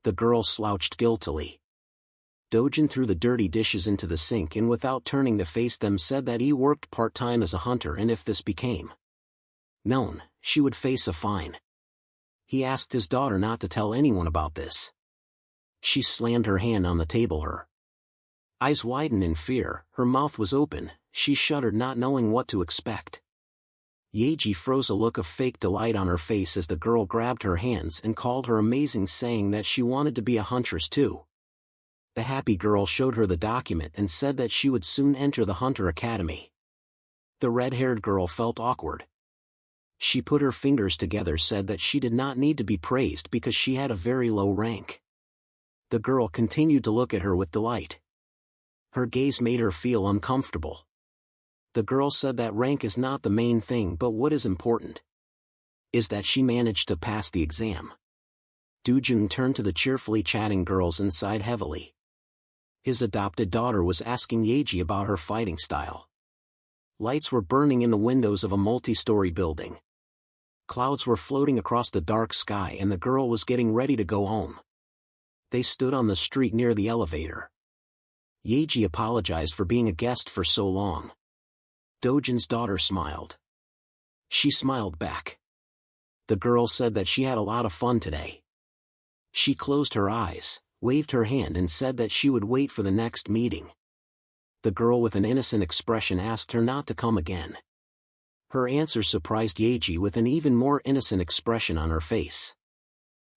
The girl slouched guiltily. Dojin threw the dirty dishes into the sink and without turning to face them said that he worked part-time as a hunter and if this became known, she would face a fine. He asked his daughter not to tell anyone about this. She slammed her hand on the table. Her eyes widened in fear, her mouth was open, she shuddered not knowing what to expect. Yeji froze a look of fake delight on her face as the girl grabbed her hands and called her amazing, saying that she wanted to be a huntress too. The happy girl showed her the document and said that she would soon enter the Hunter Academy. The red-haired girl felt awkward. She put her fingers together, said that she did not need to be praised because she had a very low rank. The girl continued to look at her with delight. Her gaze made her feel uncomfortable. The girl said that rank is not the main thing, but what is important is that she managed to pass the exam. Dojin turned to the cheerfully chatting girls and sighed heavily. His adopted daughter was asking Yeji about her fighting style. Lights were burning in the windows of a multi-story building. Clouds were floating across the dark sky and the girl was getting ready to go home. They stood on the street near the elevator. Yeji apologized for being a guest for so long. Dojin's daughter smiled. She smiled back. The girl said that she had a lot of fun today. She closed her eyes, waved her hand and said that she would wait for the next meeting. The girl with an innocent expression asked her not to come again. Her answer surprised Yeji with an even more innocent expression on her face.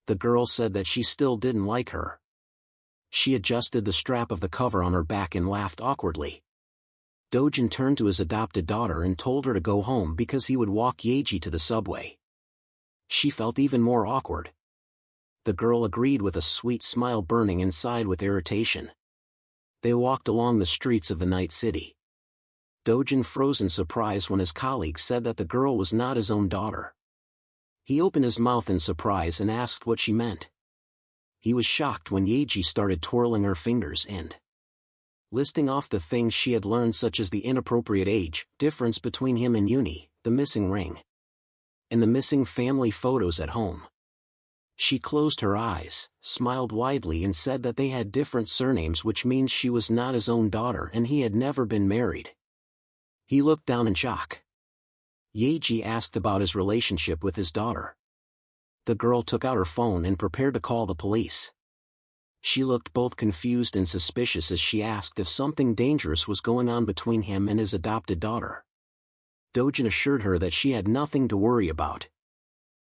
The girl said that she still didn't like her. She adjusted the strap of the cover on her back and laughed awkwardly. Dojin turned to his adopted daughter and told her to go home because he would walk Yeji to the subway. She felt even more awkward. The girl agreed with a sweet smile burning inside with irritation. They walked along the streets of the night city. Dojin froze in surprise when his colleague said that the girl was not his own daughter. He opened his mouth in surprise and asked what she meant. He was shocked when Yeji started twirling her fingers and listing off the things she had learned, such as the inappropriate age difference between him and Uni, the missing ring, and the missing family photos at home. She closed her eyes, smiled widely and said that they had different surnames, which means she was not his own daughter and he had never been married. He looked down in shock. Yeji asked about his relationship with his daughter. The girl took out her phone and prepared to call the police. She looked both confused and suspicious as she asked if something dangerous was going on between him and his adopted daughter. Dojin assured her that she had nothing to worry about.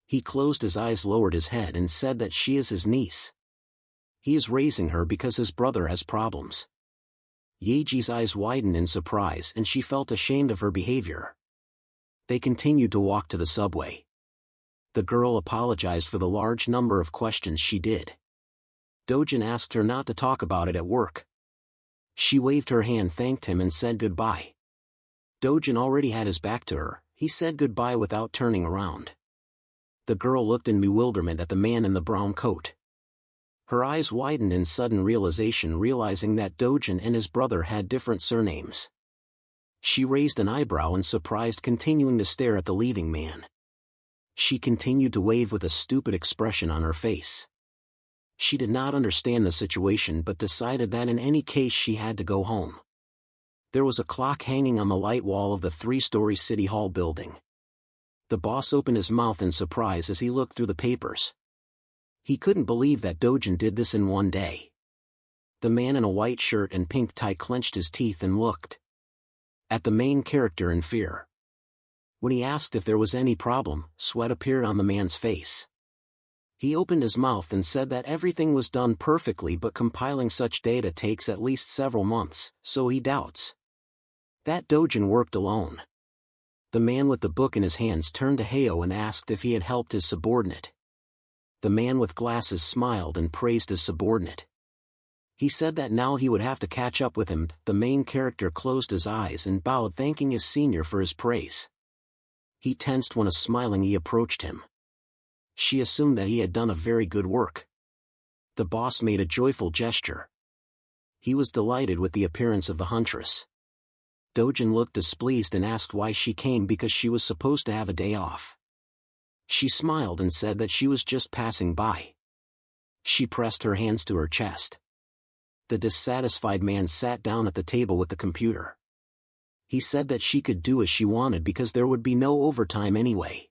He closed his eyes, lowered his head and said that she is his niece. He is raising her because his brother has problems. Yeji's eyes widened in surprise and she felt ashamed of her behavior. They continued to walk to the subway. The girl apologized for the large number of questions she did. Dojin asked her not to talk about it at work. She waved her hand, thanked him and said goodbye. Dojin already had his back to her. He said goodbye without turning around. The girl looked in bewilderment at the man in the brown coat. Her eyes widened in sudden realization, realizing that Dojin and his brother had different surnames. She raised an eyebrow in surprise, continuing to stare at the leaving man. She continued to wave with a stupid expression on her face. She did not understand the situation but decided that in any case she had to go home. There was a clock hanging on the light wall of the 3-story City Hall building. The boss opened his mouth in surprise as he looked through the papers. He couldn't believe that Dojin did this in one day. The man in a white shirt and pink tie clenched his teeth and looked at the main character in fear. When he asked if there was any problem, sweat appeared on the man's face. He opened his mouth and said that everything was done perfectly, but compiling such data takes at least several months, so he doubts that Dojin worked alone. The man with the book in his hands turned to Yahello and asked if he had helped his subordinate. The man with glasses smiled and praised his subordinate. He said that now he would have to catch up with him. The main character closed his eyes and bowed, thanking his senior for his praise. He tensed when a smiling Yi approached him. She assumed that he had done a very good work. The boss made a joyful gesture. He was delighted with the appearance of the huntress. Dojin looked displeased and asked why she came, because she was supposed to have a day off. She smiled and said that she was just passing by. She pressed her hands to her chest. The dissatisfied man sat down at the table with the computer. He said that she could do as she wanted because there would be no overtime anyway.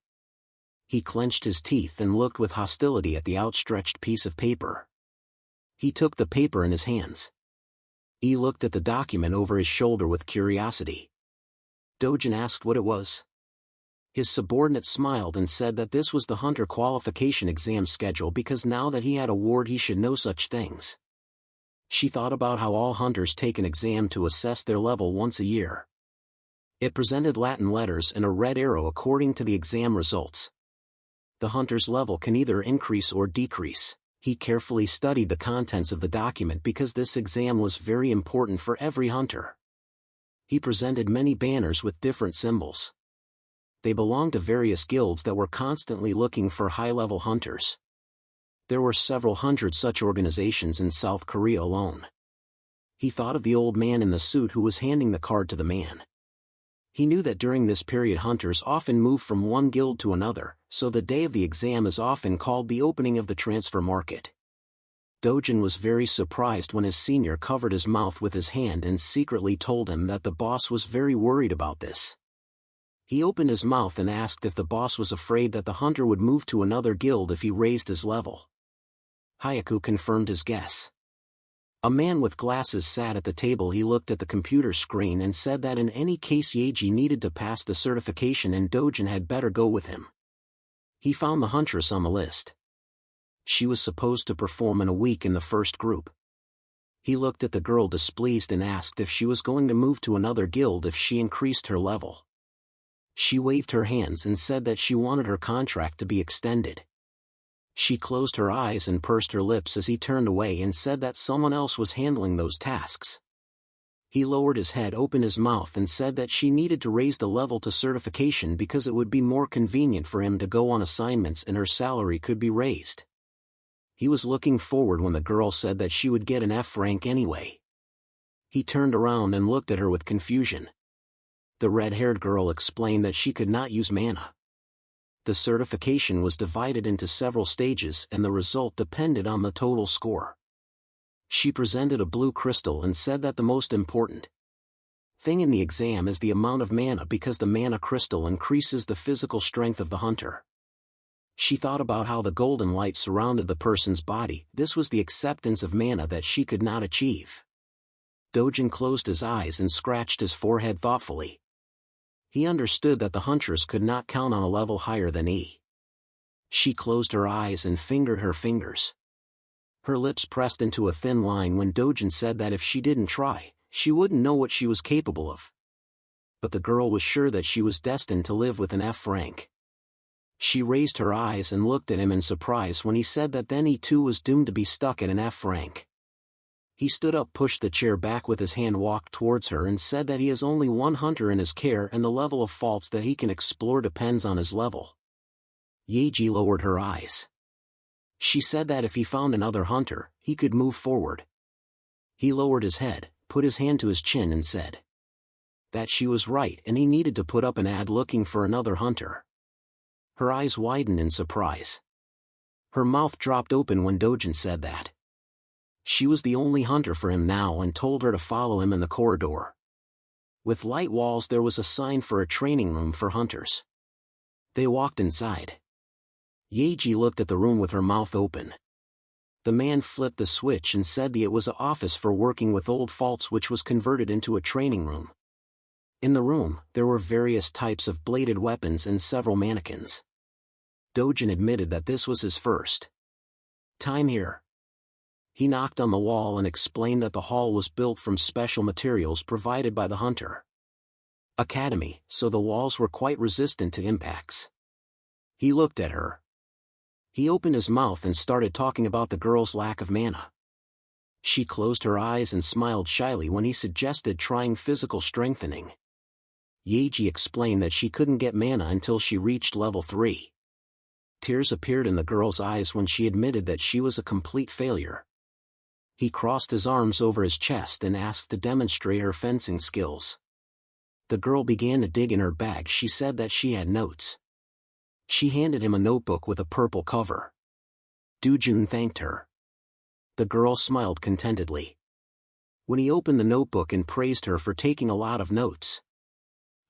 He clenched his teeth and looked with hostility at the outstretched piece of paper. He took the paper in his hands. He looked at the document over his shoulder with curiosity. Dojin asked what it was. His subordinate smiled and said that this was the hunter qualification exam schedule, because now that he had a ward he should know such things. She thought about how all hunters take an exam to assess their level once a year. It presented Latin letters and a red arrow according to the exam results. The hunter's level can either increase or decrease. He carefully studied the contents of the document because this exam was very important for every hunter. He presented many banners with different symbols. They belonged to various guilds that were constantly looking for high-level hunters. There were several hundred such organizations in South Korea alone. He thought of the old man in the suit who was handing the card to the man. He knew that during this period hunters often move from one guild to another, so the day of the exam is often called the opening of the transfer market. Dojin was very surprised when his senior covered his mouth with his hand and secretly told him that the boss was very worried about this. He opened his mouth and asked if the boss was afraid that the hunter would move to another guild if he raised his level. Yahello confirmed his guess. A man with glasses sat at the table. He looked at the computer screen and said that in any case Yaji needed to pass the certification and Dojin had better go with him. He found the huntress on the list. She was supposed to perform in a week in the first group. He looked at the girl displeased and asked if she was going to move to another guild if she increased her level. She waved her hands and said that she wanted her contract to be extended. She closed her eyes and pursed her lips as he turned away and said that someone else was handling those tasks. He lowered his head, opened his mouth and said that she needed to raise the level to certification because it would be more convenient for him to go on assignments and her salary could be raised. He was looking forward when the girl said that she would get an F rank anyway. He turned around and looked at her with confusion. The red-haired girl explained that she could not use mana. The certification was divided into several stages and the result depended on the total score. She presented a blue crystal and said that the most important thing in the exam is the amount of mana because the mana crystal increases the physical strength of the hunter. She thought about how the golden light surrounded the person's body. This was the acceptance of mana that she could not achieve. Dojin closed his eyes and scratched his forehead thoughtfully. He understood that the huntress could not count on a level higher than E. She closed her eyes and fingered her fingers. Her lips pressed into a thin line when Dojin said that if she didn't try, she wouldn't know what she was capable of. But the girl was sure that she was destined to live with an F rank. She raised her eyes and looked at him in surprise when he said that then he too was doomed to be stuck at an F rank. He stood up, pushed the chair back with his hand, walked towards her and said that he has only one hunter in his care and the level of faults that he can explore depends on his level. Yeji lowered her eyes. She said that if he found another hunter, he could move forward. He lowered his head, put his hand to his chin and said that she was right and he needed to put up an ad looking for another hunter. Her eyes widened in surprise. Her mouth dropped open when Dojin said that. She was the only hunter for him now and told her to follow him in the corridor. With light walls there was a sign for a training room for hunters. They walked inside. Yeji looked at the room with her mouth open. The man flipped the switch and said that it was an office for working with old faults which was converted into a training room. In the room, there were various types of bladed weapons and several mannequins. Dojin admitted that this was his first time here. He knocked on the wall and explained that the hall was built from special materials provided by the hunter academy, so the walls were quite resistant to impacts. He looked at her. He opened his mouth and started talking about the girl's lack of mana. She closed her eyes and smiled shyly when he suggested trying physical strengthening. Yeji explained that she couldn't get mana until she reached level 3. Tears appeared in the girl's eyes when she admitted that she was a complete failure. He crossed his arms over his chest and asked to demonstrate her fencing skills. The girl began to dig in her bag. She said that she had notes. She handed him a notebook with a purple cover. Dojin thanked her. The girl smiled contentedly when he opened the notebook and praised her for taking a lot of notes.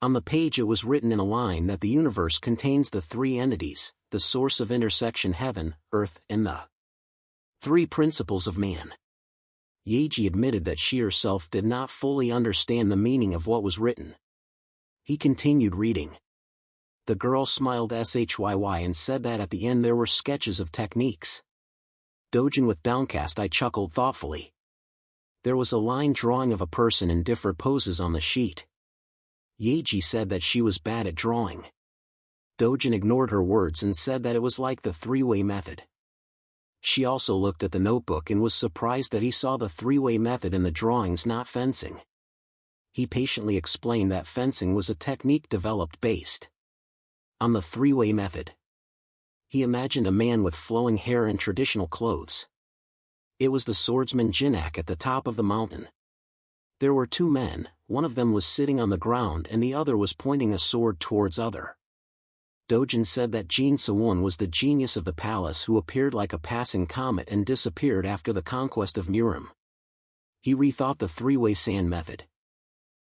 On the page it was written in a line that the universe contains the 3 entities, the source of intersection heaven, earth, and the 3 principles of man. Yeji admitted that she herself did not fully understand the meaning of what was written. He continued reading. The girl smiled shyy and said that at the end there were sketches of techniques. Dojin with downcast eye chuckled thoughtfully. There was a line drawing of a person in different poses on the sheet. Yeji said that she was bad at drawing. Dojin ignored her words and said that it was like the 3-way method. She also looked at the notebook and was surprised that he saw the 3-way method in the drawings, not fencing. He patiently explained that fencing was a technique developed based on the 3-way method. He imagined a man with flowing hair and traditional clothes. It was the swordsman Jinak at the top of the mountain. There were 2 men, one of them was sitting on the ground and the other was pointing a sword towards other. Dojin said that Jin Sewon was the genius of the palace who appeared like a passing comet and disappeared after the conquest of Murim. He rethought the 3-way sand method.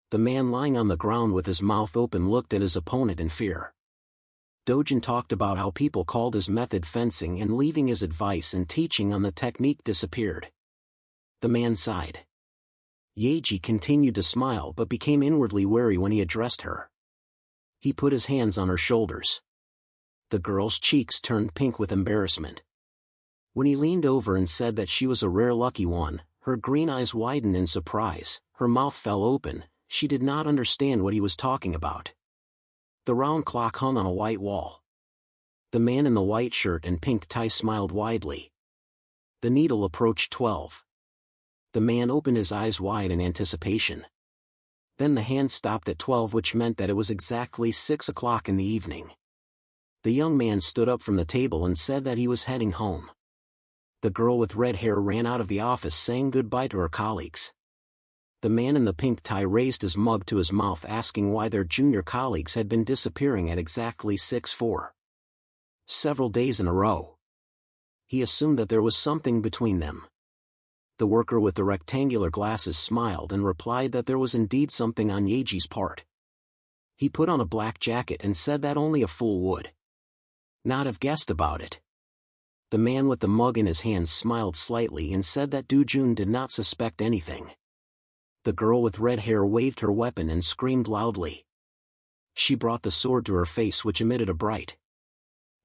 The man lying on the ground with his mouth open looked at his opponent in fear. Dojin talked about how people called his method fencing and leaving his advice and teaching on the technique disappeared. The man sighed. Yeji continued to smile but became inwardly wary when he addressed her. He put his hands on her shoulders. The girl's cheeks turned pink with embarrassment. When he leaned over and said that she was a rare lucky one, her green eyes widened in surprise, her mouth fell open. She did not understand what he was talking about. The round clock hung on a white wall. The man in the white shirt and pink tie smiled widely. The needle approached 12. The man opened his eyes wide in anticipation. Then the hand stopped at 12, which meant that it was exactly 6 o'clock in the evening. The young man stood up from the table and said that he was heading home. The girl with red hair ran out of the office saying goodbye to her colleagues. The man in the pink tie raised his mug to his mouth asking why their junior colleagues had been disappearing at exactly 6:04. Several days in a row. He assumed that there was something between them. The worker with the rectangular glasses smiled and replied that there was indeed something on Yeji's part. He put on a black jacket and said that only a fool would not have guessed about it. The man with the mug in his hands smiled slightly and said that Dojun did not suspect anything. The girl with red hair waved her weapon and screamed loudly. She brought the sword to her face, which emitted a bright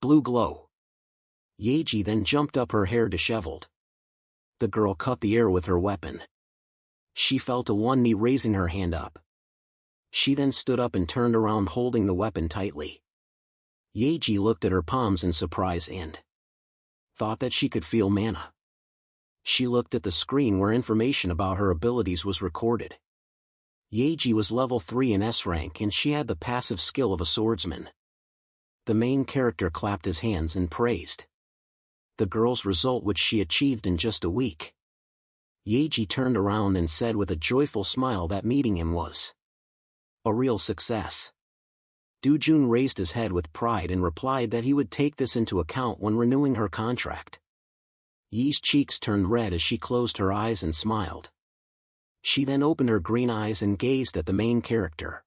blue glow. Yeji then jumped up, her hair disheveled. The girl cut the air with her weapon. She fell to one knee, raising her hand up. She then stood up and turned around holding the weapon tightly. Yeji looked at her palms in surprise and thought that she could feel mana. She looked at the screen where information about her abilities was recorded. Yeji was level 3 in S rank and she had the passive skill of a swordsman. The main character clapped his hands and praised the girl's result which she achieved in just a week. Yeji turned around and said with a joyful smile that meeting him was a real success. Dojun raised his head with pride and replied that he would take this into account when renewing her contract. Yi's cheeks turned red as she closed her eyes and smiled. She then opened her green eyes and gazed at the main character.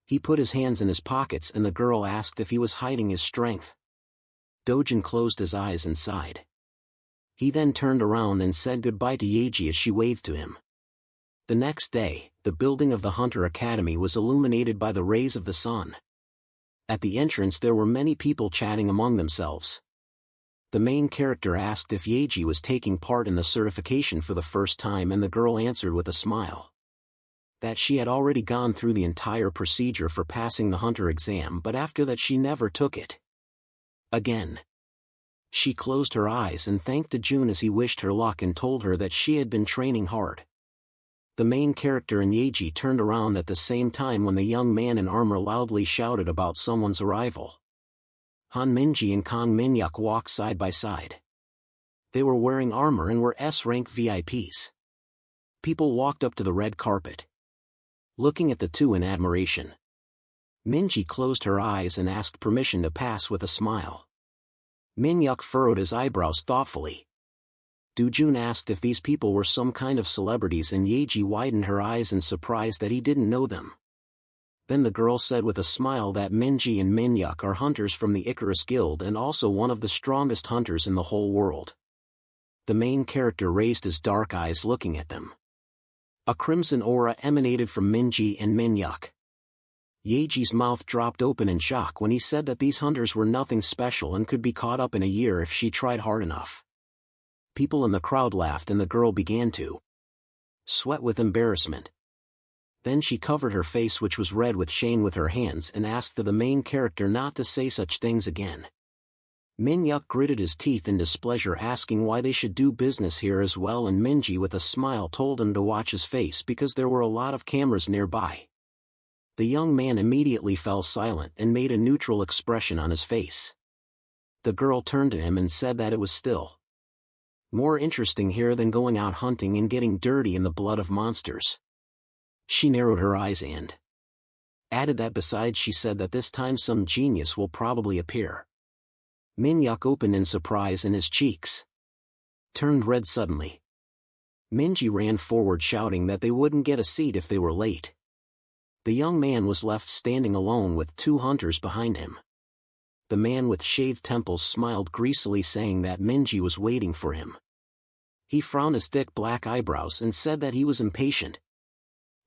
He put his hands in his pockets and the girl asked if he was hiding his strength. Dojun closed his eyes and sighed. He then turned around and said goodbye to Yeji as she waved to him. The next day, the building of the Hunter Academy was illuminated by the rays of the sun. At the entrance there were many people chatting among themselves. The main character asked if Yeji was taking part in the certification for the first time and the girl answered with a smile that she had already gone through the entire procedure for passing the Hunter exam, but after that she never took it again. She closed her eyes and thanked Dojun as he wished her luck and told her that she had been training hard. The main character and Yeji turned around at the same time when the young man in armor loudly shouted about someone's arrival. Han Minji and Kang Minhyuk walked side by side. They were wearing armor and were S-rank VIPs. People walked up to the red carpet, looking at the two in admiration. Minji closed her eyes and asked permission to pass with a smile. Minhyuk furrowed his eyebrows thoughtfully. Dojun asked if these people were some kind of celebrities and Yeji widened her eyes in surprise that he didn't know them. Then the girl said with a smile that Minji and Minhyuk are hunters from the Icarus Guild and also one of the strongest hunters in the whole world. The main character raised his dark eyes looking at them. A crimson aura emanated from Minji and Minhyuk. Yeji's mouth dropped open in shock when he said that these hunters were nothing special and could be caught up in a year if she tried hard enough. People in the crowd laughed and the girl began to sweat with embarrassment. Then she covered her face, which was red with shame, with her hands and asked the main character not to say such things again. Minhyuk gritted his teeth in displeasure, asking why they should do business here as well, and Minji with a smile told him to watch his face because there were a lot of cameras nearby. The young man immediately fell silent and made a neutral expression on his face. The girl turned to him and said that it was still more interesting here than going out hunting and getting dirty in the blood of monsters. She narrowed her eyes and added that besides she said that this time some genius will probably appear. Minhyuk opened in surprise and his cheeks turned red suddenly. Minji ran forward shouting that they wouldn't get a seat if they were late. The young man was left standing alone with two hunters behind him. The man with shaved temples smiled greasily, saying that Minji was waiting for him. He frowned his thick black eyebrows and said that he was impatient.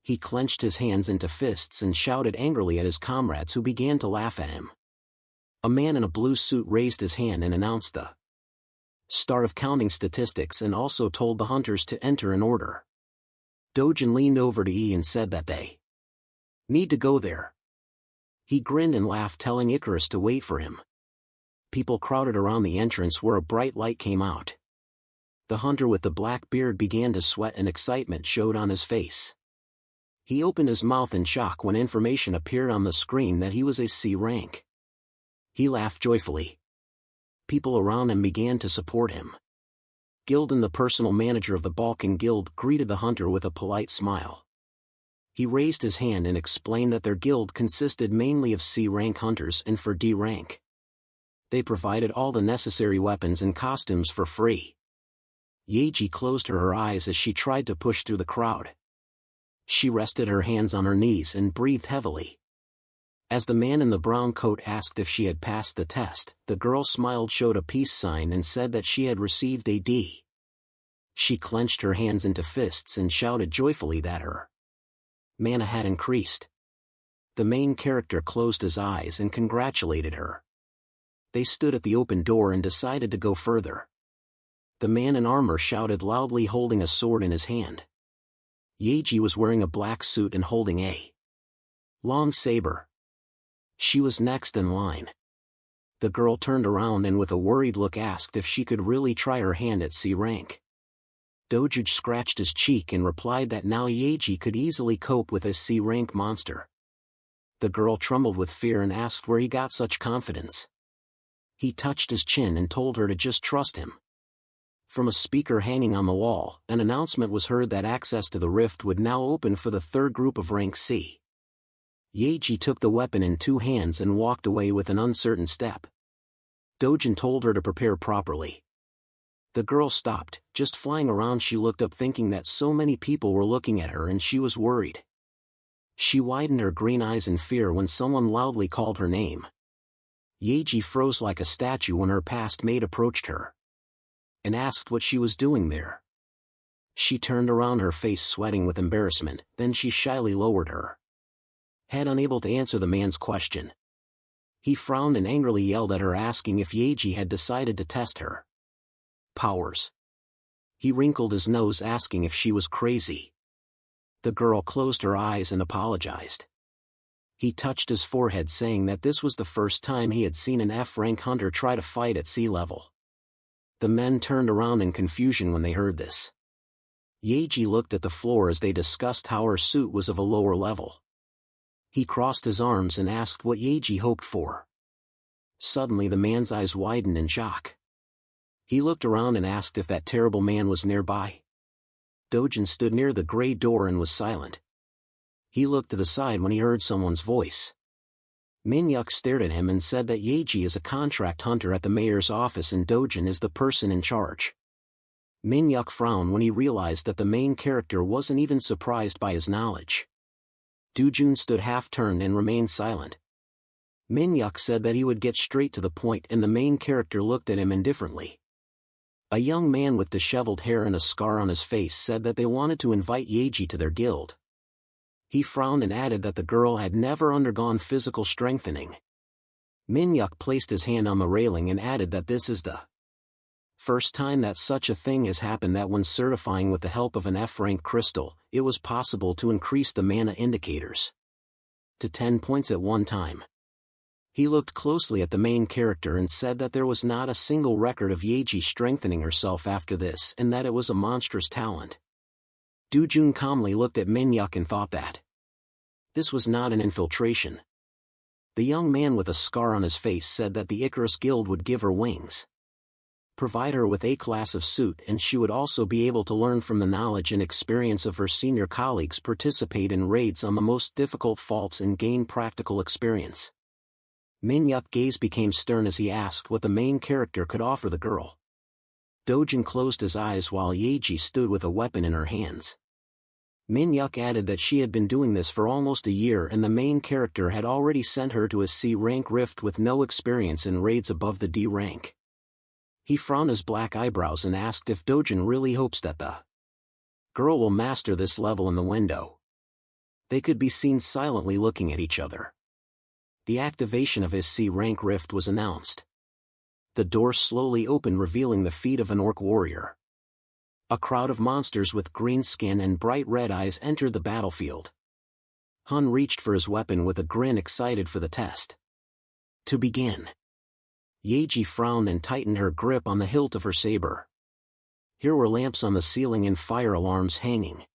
He clenched his hands into fists and shouted angrily at his comrades, who began to laugh at him. A man in a blue suit raised his hand and announced the start of counting statistics and also told the hunters to enter in order. Dojun leaned over to E and said that they need to go there. He grinned and laughed, telling Icarus to wait for him. People crowded around the entrance where a bright light came out. The hunter with the black beard began to sweat and excitement showed on his face. He opened his mouth in shock when information appeared on the screen that he was a C rank. He laughed joyfully. People around him began to support him. Gildan, the personal manager of the Balkan Guild, greeted the hunter with a polite smile. He raised his hand and explained that their guild consisted mainly of C-rank hunters, and for D rank, they provided all the necessary weapons and costumes for free. Yeji closed her eyes as she tried to push through the crowd. She rested her hands on her knees and breathed heavily. As the man in the brown coat asked if she had passed the test, the girl smiled, showed a peace sign and said that she had received a D. She clenched her hands into fists and shouted joyfully that her mana had increased. The main character closed his eyes and congratulated her. They stood at the open door and decided to go further. The man in armor shouted loudly, holding a sword in his hand. Yeji was wearing a black suit and holding a long saber. She was next in line. The girl turned around and with a worried look asked if she could really try her hand at C rank. Dojuj scratched his cheek and replied that now Yeji could easily cope with a C rank monster. The girl trembled with fear and asked where he got such confidence. He touched his chin and told her to just trust him. From a speaker hanging on the wall, an announcement was heard that access to the rift would now open for the third group of rank C. Yeji took the weapon in 2 hands and walked away with an uncertain step. Dojin told her to prepare properly. The girl stopped, just flying around. She looked up thinking that so many people were looking at her and she was worried. She widened her green eyes in fear when someone loudly called her name. Yeji froze like a statue when her past mate approached her and asked what she was doing there. She turned around, her face sweating with embarrassment, then she shyly lowered her head, unable to answer the man's question. He frowned and angrily yelled at her, asking if Yeji had decided to test her powers. He wrinkled his nose, asking if she was crazy. The girl closed her eyes and apologized. He touched his forehead, saying that this was the first time he had seen an F-rank hunter try to fight at sea level. The men turned around in confusion when they heard this. Yeji looked at the floor as they discussed how her suit was of a lower level. He crossed his arms and asked what Yeji hoped for. Suddenly the man's eyes widened in shock. He looked around and asked if that terrible man was nearby. Dojin stood near the gray door and was silent. He looked to the side when he heard someone's voice. Minhyuk stared at him and said that Yeji is a contract hunter at the mayor's office and Dojin is the person in charge. Minhyuk frowned when he realized that the main character wasn't even surprised by his knowledge. Dojun stood half-turned and remained silent. Minhyuk said that he would get straight to the point, and the main character looked at him indifferently. A young man with disheveled hair and a scar on his face said that they wanted to invite Yeji to their guild. He frowned and added that the girl had never undergone physical strengthening. Minhyuk placed his hand on the railing and added that this is the first time that such a thing has happened, that when certifying with the help of an F-rank crystal, it was possible to increase the mana indicators to 10 points at one time. He looked closely at the main character and said that there was not a single record of Yeji strengthening herself after this, and that it was a monstrous talent. Dojun calmly looked at Minhyuk and thought that this was not an infiltration. The young man with a scar on his face said that the Icarus Guild would give her wings, provide her with a class of suit, and she would also be able to learn from the knowledge and experience of her senior colleagues, participate in raids on the most difficult faults, and gain practical experience. Minhyuk's gaze became stern as he asked what the main character could offer the girl. Dojin closed his eyes while Yeji stood with a weapon in her hands. Minhyuk added that she had been doing this for almost a year and the main character had already sent her to a C-rank rift with no experience in raids above the D rank. He frowned his black eyebrows and asked if Dojin really hopes that the girl will master this level in the window. They could be seen silently looking at each other. The activation of his C-rank rift was announced. The door slowly opened, revealing the feet of an orc warrior. A crowd of monsters with green skin and bright red eyes entered the battlefield. Hun reached for his weapon with a grin, excited for the test to begin. Yeji frowned and tightened her grip on the hilt of her saber. Here were lamps on the ceiling and fire alarms hanging.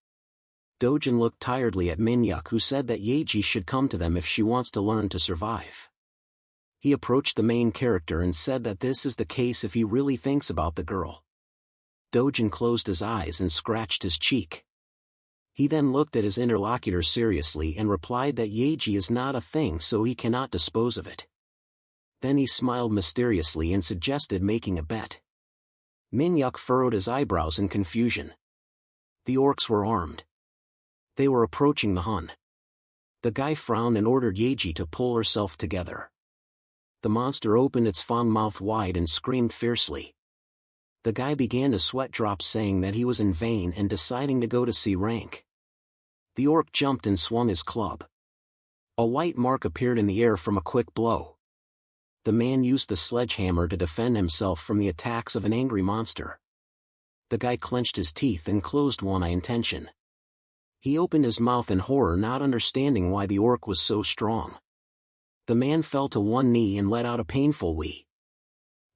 Dojin looked tiredly at Minhyuk, who said that Yeji should come to them if she wants to learn to survive. He approached the main character and said that this is the case if he really thinks about the girl. Dojin closed his eyes and scratched his cheek. He then looked at his interlocutor seriously and replied that Yeji is not a thing, so he cannot dispose of it. Then he smiled mysteriously and suggested making a bet. Minhyuk furrowed his eyebrows in confusion. The orcs were armed. They were approaching the Hun. The guy frowned and ordered Yeji to pull herself together. The monster opened its fang mouth wide and screamed fiercely. The guy began to sweat drops, saying that he was in vain and deciding to go to C rank. The orc jumped and swung his club. A white mark appeared in the air from a quick blow. The man used the sledgehammer to defend himself from the attacks of an angry monster. The guy clenched his teeth and closed one eye in tension. He opened his mouth in horror, not understanding why the orc was so strong. The man fell to one knee and let out a painful wee.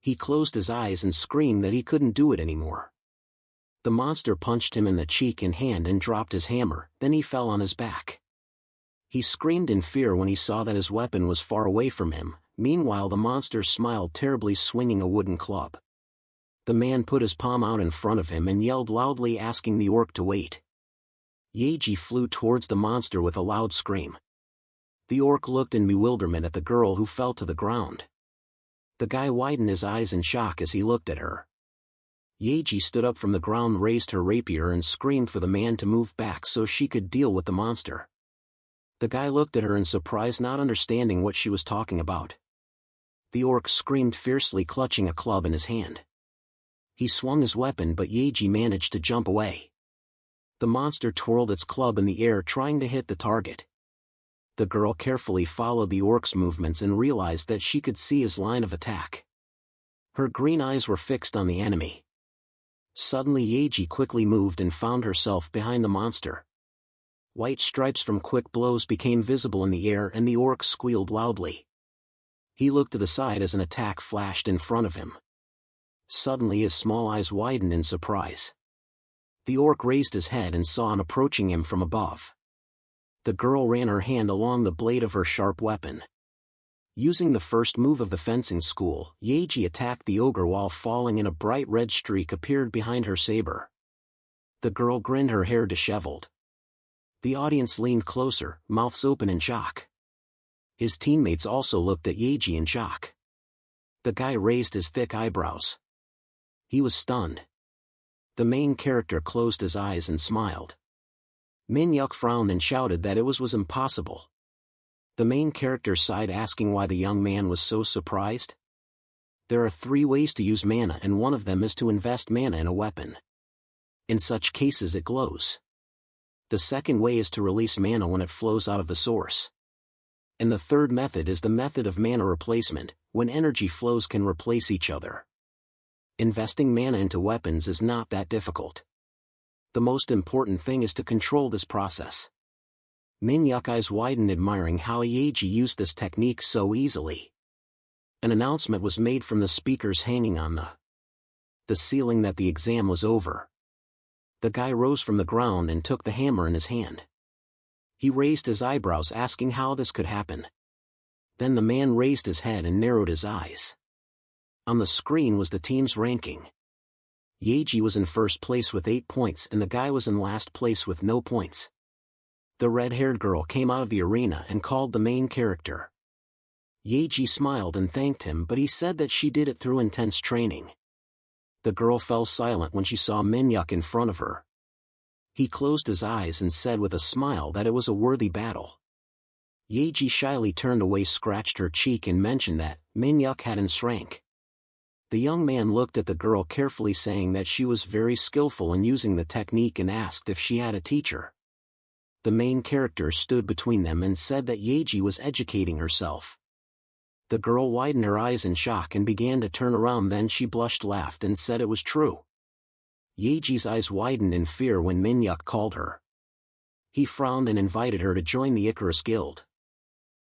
He closed his eyes and screamed that he couldn't do it anymore. The monster punched him in the cheek and hand and dropped his hammer, then he fell on his back. He screamed in fear when he saw that his weapon was far away from him, Meanwhile the monster smiled terribly, swinging a wooden club. The man put his palm out in front of him and yelled loudly, asking the orc to wait. Yaji flew towards the monster with a loud scream. The orc looked in bewilderment at the girl, who fell to the ground. The guy widened his eyes in shock as he looked at her. Yaji stood up from the ground, raised her rapier and screamed for the man to move back so she could deal with the monster. The guy looked at her in surprise, not understanding what she was talking about. The orc screamed fiercely, clutching a club in his hand. He swung his weapon, but Yaji managed to jump away. The monster twirled its club in the air, trying to hit the target. The girl carefully followed the orc's movements and realized that she could see his line of attack. Her green eyes were fixed on the enemy. Suddenly Yaji quickly moved and found herself behind the monster. White stripes from quick blows became visible in the air and the orc squealed loudly. He looked to the side as an attack flashed in front of him. Suddenly his small eyes widened in surprise. The orc raised his head and saw him approaching him from above. The girl ran her hand along the blade of her sharp weapon. Using the first move of the fencing school, Yaji attacked the ogre while falling, and a bright red streak appeared behind her saber. The girl grinned, her hair disheveled. The audience leaned closer, mouths open in shock. His teammates also looked at Yaji in shock. The guy raised his thick eyebrows. He was stunned. The main character closed his eyes and smiled. Manhwa frowned and shouted that it was impossible. The main character sighed, asking why the young man was so surprised. There are 3 ways to use mana, and one of them is to invest mana in a weapon. In such cases it glows. The second way is to release mana when it flows out of the source. And the third method is the method of mana replacement, when energy flows can replace each other. Investing mana into weapons is not that difficult. The most important thing is to control this process. Manhwa's eyes widened, admiring how Yaji used this technique so easily. An announcement was made from the speakers hanging on the ceiling that the exam was over. The guy rose from the ground and took the hammer in his hand. He raised his eyebrows, asking how this could happen. Then the man raised his head and narrowed his eyes. On the screen was the team's ranking. Yaji was in first place with 8 points and the guy was in last place with no points. The red-haired girl came out of the arena and called the main character. Yaji smiled and thanked him, but he said that she did it through intense training. The girl fell silent when she saw Manhwa in front of her. He closed his eyes and said with a smile that it was a worthy battle. Yaji shyly turned away, scratched her cheek and mentioned that Manhwa hadn't shrank. The young man looked at the girl carefully, saying that she was very skillful in using the technique, and asked if she had a teacher. The main character stood between them and said that Yaji was educating herself. The girl widened her eyes in shock and began to turn around, then she blushed, laughed and said it was true. Yaji's eyes widened in fear when Manhwa called her. He frowned and invited her to join the Icarus Guild.